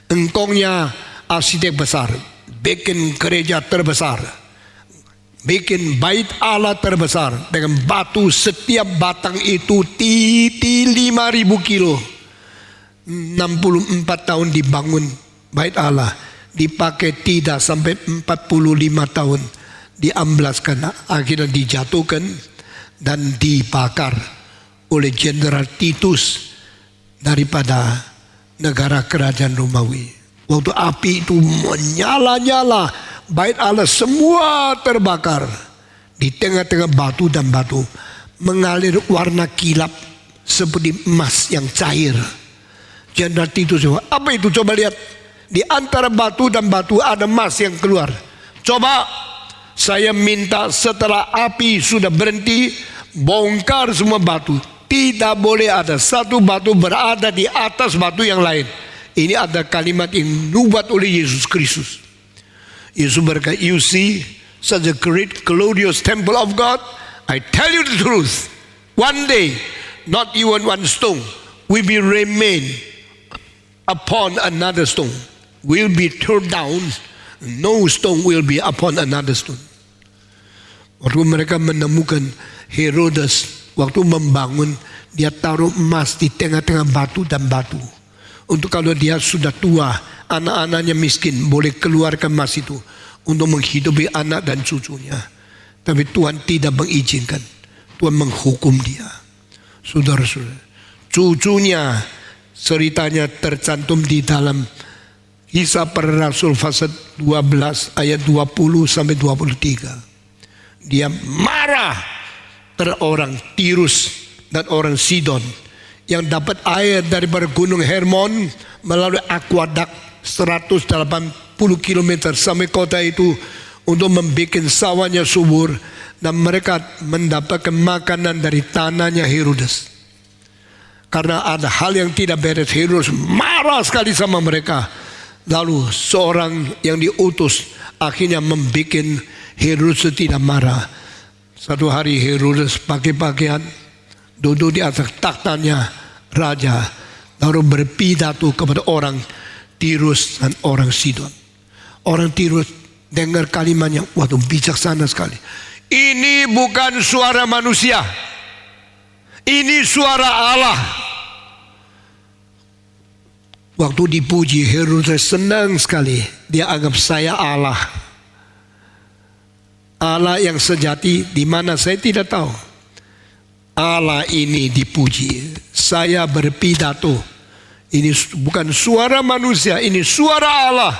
engkongnya arsitek besar, bikin gereja terbesar, bikin bait Allah terbesar dengan batu, setiap batang itu 5.000 kilo. 64 tahun dibangun bait Allah, dipakai tidak sampai 45 tahun diamblaskan, akhirnya dijatuhkan dan dibakar oleh Jenderal Titus daripada negara kerajaan Romawi. Waktu api itu menyala-nyala, bait Allah semua terbakar. Di tengah-tengah batu dan batu mengalir warna kilap seperti emas yang cair. Jenderal Titus, apa itu? Coba lihat. Di antara batu dan batu ada emas yang keluar. Coba saya minta setelah api sudah berhenti, bongkar semua batu. Tidak boleh ada satu batu berada di atas batu yang lain. Ini ada kalimat yang dibuat oleh Yesus Kristus. Yesus berkata, you see such a great glorious temple of God. I tell you the truth. One day, not even one stone will be remain upon another stone. Will be torn down. No stone will be upon another stone. Waktu mereka menemukan Herodes, waktu membangun, dia taruh emas di tengah-tengah batu dan batu. Untuk kalau dia sudah tua, anak-anaknya miskin, boleh keluarkan emas itu untuk menghidupi anak dan cucunya. Tapi Tuhan tidak mengizinkan. Tuhan menghukum dia. Saudara-saudara, cucunya ceritanya tercantum di dalam Kisah Para Rasul pasal 12 ayat 20 sampai 23. Dia marah terhadap orang Tirus dan orang Sidon yang dapat air daripada Gunung Hermon melalui aqueduct 180 km sampai kota itu untuk membuat sawahnya subur, dan mereka mendapatkan makanan dari tanahnya Herodes. karena ada hal yang tidak beres. Herodes marah sekali sama mereka. Lalu seorang yang diutus akhirnya membuat Herodes tidak marah. Satu hari Herodes pakai pakaian, duduk di atas taktanya raja, lalu berpidato kepada orang Tirus dan orang Sidon. Orang Tirus dengar kalimatnya, waduh bijaksana sekali. Ini bukan suara manusia, ini suara Allah. Waktu dipuji, Herodes senang sekali. Dia anggap saya Allah. Allah yang sejati di mana saya tidak tahu. Allah ini dipuji. Saya berpidato. Ini bukan suara manusia, ini suara Allah.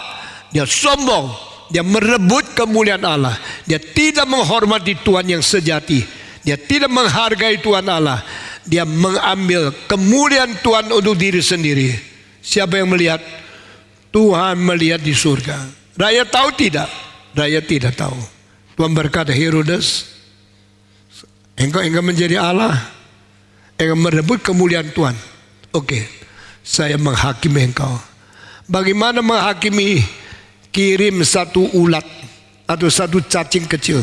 Dia sombong, dia merebut kemuliaan Allah. Dia tidak menghormati Tuhan yang sejati. Dia tidak menghargai Tuhan Allah. Dia mengambil kemuliaan Tuhan untuk diri sendiri. Siapa yang melihat? Tuhan melihat di surga. Rakyat tahu tidak? Rakyat tidak tahu. Tuhan berkata, Herodes, engkau menjadi Allah, engkau merebut kemuliaan Tuhan. Oke, saya menghakimi engkau. Bagaimana menghakimi? Kirim satu ulat atau satu cacing kecil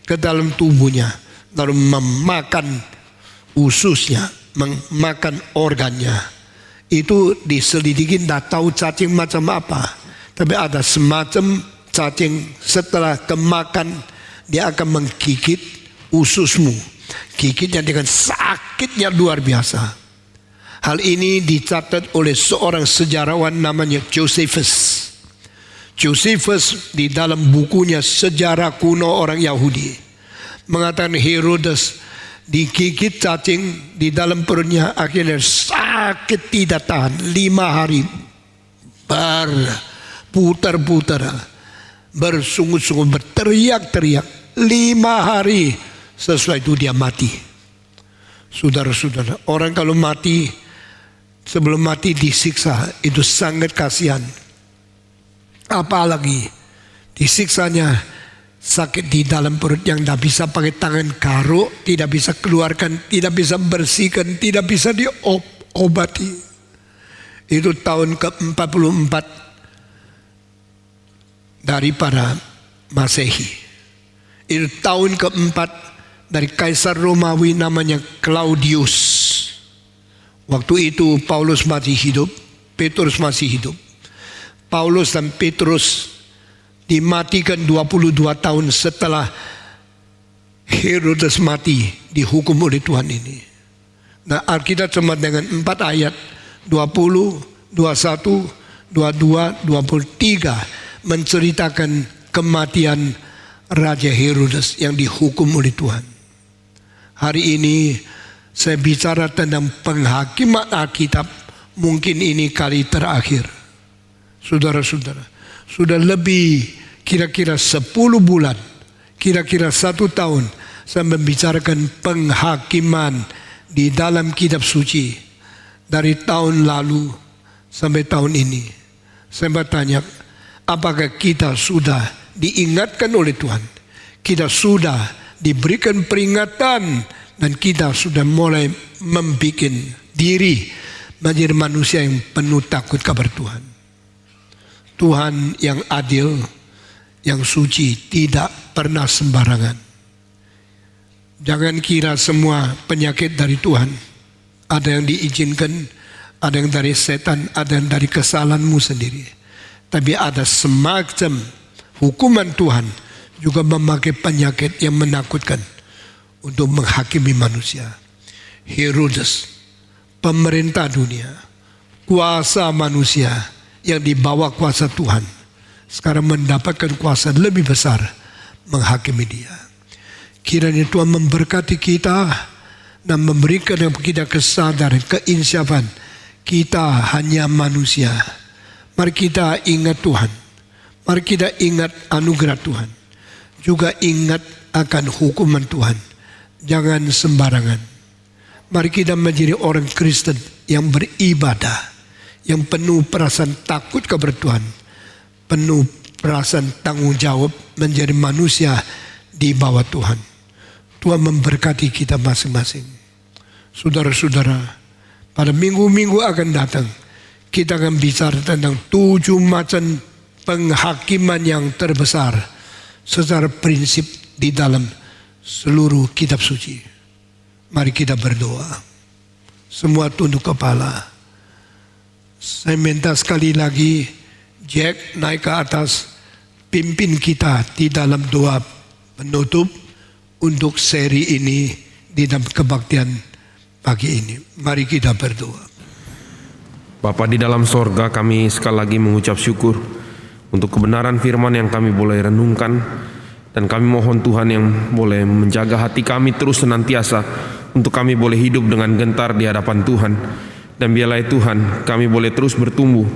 ke dalam tubuhnya, lalu memakan ususnya, memakan organnya. Itu diselidiki, tidak tahu cacing macam apa, tapi ada semacam cacing. Setelah kemakan, dia akan menggigit ususmu. Gigitnya dengan sakitnya luar biasa. Hal ini dicatat oleh seorang sejarawan namanya Josephus. Josephus di dalam bukunya Sejarah Kuno Orang Yahudi mengatakan Herodes digigit cacing di dalam perutnya, akhirnya sakit tidak tahan 5 hari berputar-putar, bersungut-sungut, berteriak-teriak 5 hari. Sesudah itu dia mati. Saudara-saudara, orang kalau mati, sebelum mati disiksa, itu sangat kasihan. Apalagi disiksanya sakit di dalam perut yang tidak bisa pakai tangan garuk, tidak bisa keluarkan, tidak bisa bersihkan, tidak bisa diobati. Itu tahun ke-44 daripada Masehi. Itu tahun ke-4 dari Kaisar Romawi namanya Claudius. Waktu itu Paulus masih hidup, Petrus masih hidup. Paulus dan Petrus dimatikan 22 tahun setelah Herodes mati, dihukum oleh Tuhan ini. Nah, Alkitab cuma dengan 4 ayat 20, 21, 22, 23 menceritakan kematian Raja Herodes yang dihukum oleh Tuhan. Hari ini saya bicara tentang penghakiman Alkitab, mungkin ini kali terakhir. Saudara-saudara, sudah lebih kira-kira 10 bulan, kira-kira 1 tahun saya membicarakan penghakiman di dalam kitab suci. Dari tahun lalu sampai tahun ini saya bertanya, apakah kita sudah diingatkan oleh Tuhan? Kita sudah diberikan peringatan dan kita sudah mulai membuat diri menjadi manusia yang penuh takut kepada Tuhan. Tuhan yang adil, yang suci, tidak pernah sembarangan. Jangan kira semua penyakit dari Tuhan. Ada yang diizinkan, ada yang dari setan, ada yang dari kesalahanmu sendiri. Tapi ada semacam hukuman Tuhan juga memakai penyakit yang menakutkan untuk menghakimi manusia. Herodes, pemerintah dunia, kuasa manusia yang dibawa kuasa Tuhan, sekarang mendapatkan kuasa lebih besar menghakimi dia. Kiranya Tuhan memberkati kita dan memberikan kita kesadaran, keinsyafan. Kita hanya manusia. Mari kita ingat Tuhan. Mari kita ingat anugerah Tuhan. Juga ingat akan hukuman Tuhan. Jangan sembarangan. Mari kita menjadi orang Kristen yang beribadah, yang penuh perasaan takut kepada Tuhan, penuh perasaan tanggung jawab menjadi manusia di bawah Tuhan. Tuhan memberkati kita masing-masing. Saudara-saudara, pada minggu-minggu akan datang, kita akan bicara tentang 7 macam penghakiman yang terbesar secara prinsip di dalam seluruh kitab suci. Mari kita berdoa. Semua tunduk kepala. Saya minta sekali lagi Jack naik ke atas, pimpin kita di dalam doa penutup untuk seri ini di dalam kebaktian pagi ini. Mari kita berdoa. Bapa di dalam sorga, kami sekali lagi mengucap syukur untuk kebenaran firman yang kami boleh renungkan, dan kami mohon Tuhan yang boleh menjaga hati kami terus senantiasa untuk kami boleh hidup dengan gentar di hadapan Tuhan. Dan biarlah Tuhan kami boleh terus bertumbuh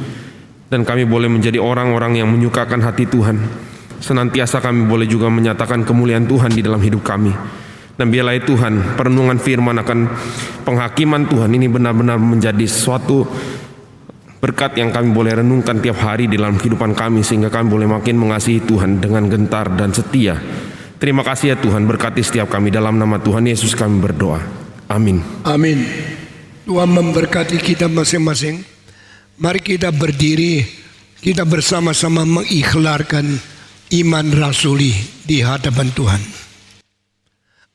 dan kami boleh menjadi orang-orang yang menyukakan hati Tuhan. Senantiasa kami boleh juga menyatakan kemuliaan Tuhan di dalam hidup kami. Dan biarlah Tuhan perenungan firman akan penghakiman Tuhan ini benar-benar menjadi suatu berkat yang kami boleh renungkan tiap hari di dalam kehidupan kami, sehingga kami boleh makin mengasihi Tuhan dengan gentar dan setia. Terima kasih ya Tuhan, berkati setiap kami, dalam nama Tuhan Yesus kami berdoa. Amin. Amin. Tuhan memberkati kita masing-masing. Mari kita berdiri, kita bersama-sama mengikhlarkan iman rasuli di hadapan Tuhan.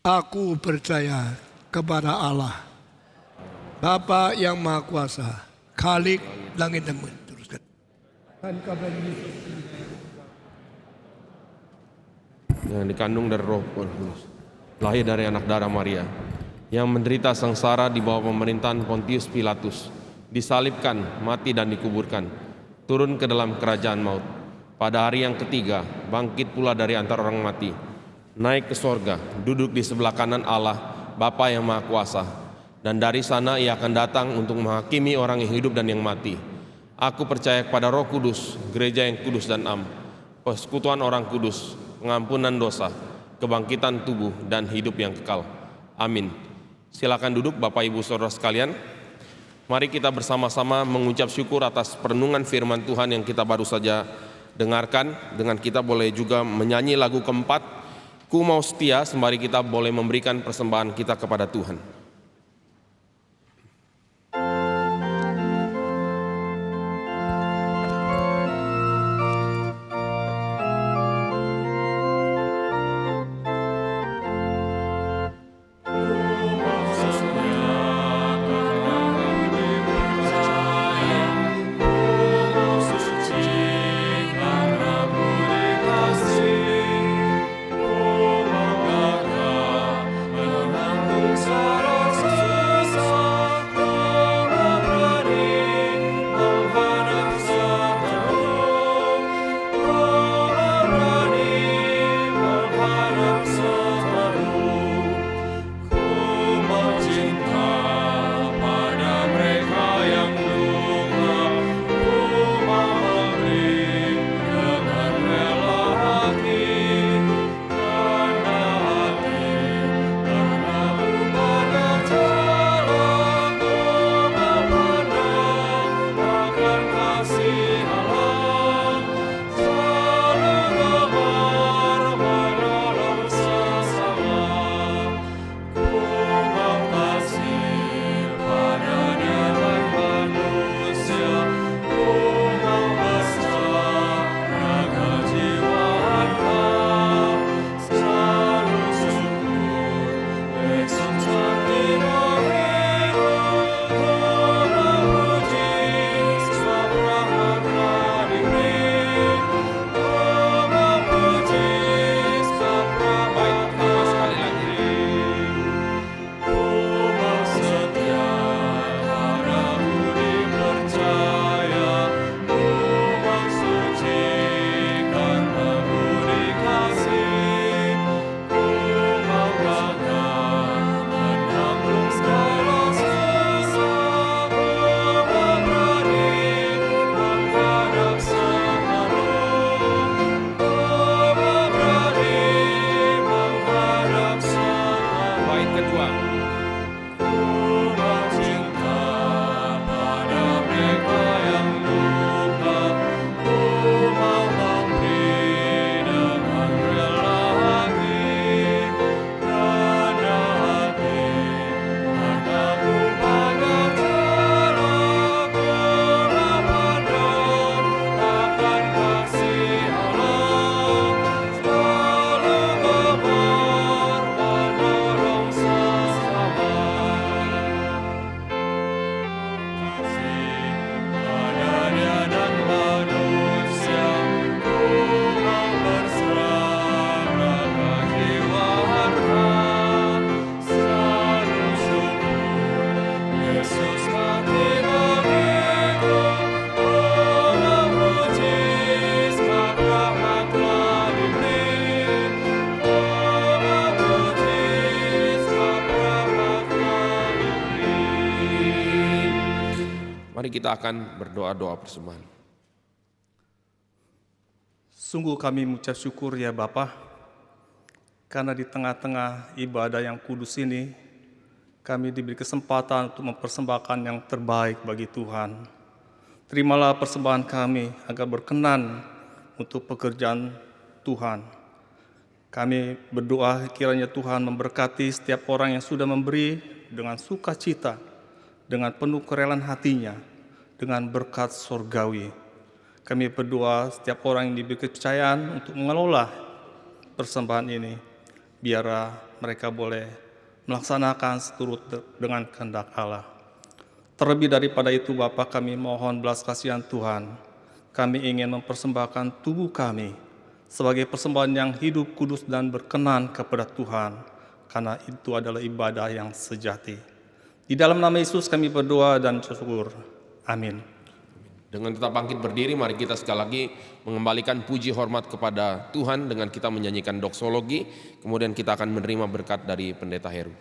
Aku percaya kepada Allah, Bapa yang Maha Kuasa, Khalik langit dan bumi. Teruskan. Dan kabar Yesus yang dikandung dari Roh Kudus, lahir dari anak darah Maria, yang menderita sengsara di bawah pemerintahan Pontius Pilatus, disalibkan, mati dan dikuburkan, turun ke dalam kerajaan maut. Pada hari yang ketiga, bangkit pula dari antara orang mati, naik ke sorga, duduk di sebelah kanan Allah, Bapa yang Maha Kuasa. Dan dari sana ia akan datang untuk menghakimi orang yang hidup dan yang mati. Aku percaya kepada Roh Kudus, gereja yang kudus dan am, persekutuan orang kudus, pengampunan dosa, kebangkitan tubuh dan hidup yang kekal. Amin. Silakan duduk Bapak Ibu Saudara sekalian. Mari kita bersama-sama mengucap syukur atas perenungan firman Tuhan yang kita baru saja dengarkan. Dengan kita boleh juga menyanyi lagu keempat, Ku Mau Setia, sembari kita boleh memberikan persembahan kita kepada Tuhan. Mari kita akan berdoa-doa persembahan. Sungguh kami mengucap syukur ya Bapa, karena di tengah-tengah ibadah yang kudus ini, kami diberi kesempatan untuk mempersembahkan yang terbaik bagi Tuhan. Terimalah persembahan kami agar berkenan untuk pekerjaan Tuhan. Kami berdoa kiranya Tuhan memberkati setiap orang yang sudah memberi dengan sukacita, dengan penuh kerelaan hatinya, dengan berkat surgawi. Kami berdoa setiap orang yang diberi kepercayaan untuk mengelola persembahan ini, biar mereka boleh melaksanakan seturut dengan kehendak Allah. Terlebih daripada itu Bapa, kami mohon belas kasihan Tuhan. Kami ingin mempersembahkan tubuh kami sebagai persembahan yang hidup, kudus, dan berkenan kepada Tuhan, karena itu adalah ibadah yang sejati. Di dalam nama Yesus kami berdoa dan bersyukur. Amin. Dengan tetap bangkit berdiri, mari kita sekali lagi mengembalikan puji hormat kepada Tuhan dengan kita menyanyikan doksologi, kemudian kita akan menerima berkat dari Pendeta Heru.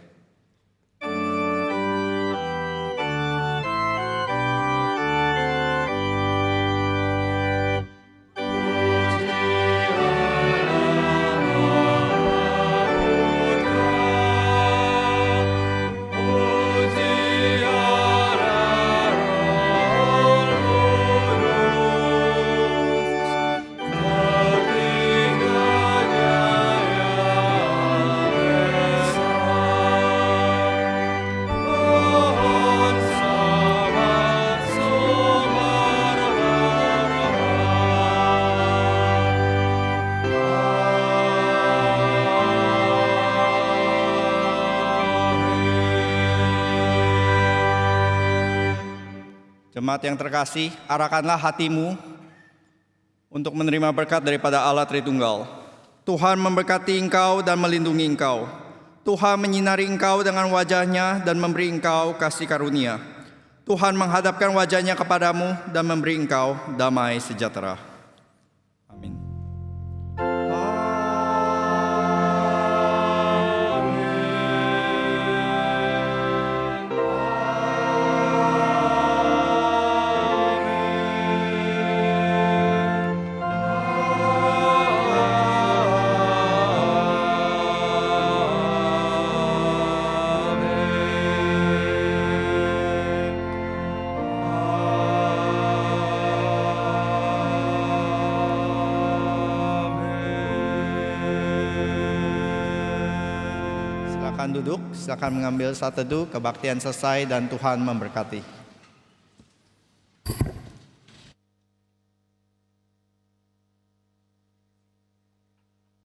Jemaat yang terkasih, arahkanlah hatimu untuk menerima berkat daripada Allah Tritunggal. Tuhan memberkati engkau dan melindungi engkau. Tuhan menyinari engkau dengan wajahnya dan memberi engkau kasih karunia. Tuhan menghadapkan wajahnya kepadamu dan memberi engkau damai sejahtera. Amin. Silakan duduk, silakan mengambil saat teduh, kebaktian selesai dan Tuhan memberkati.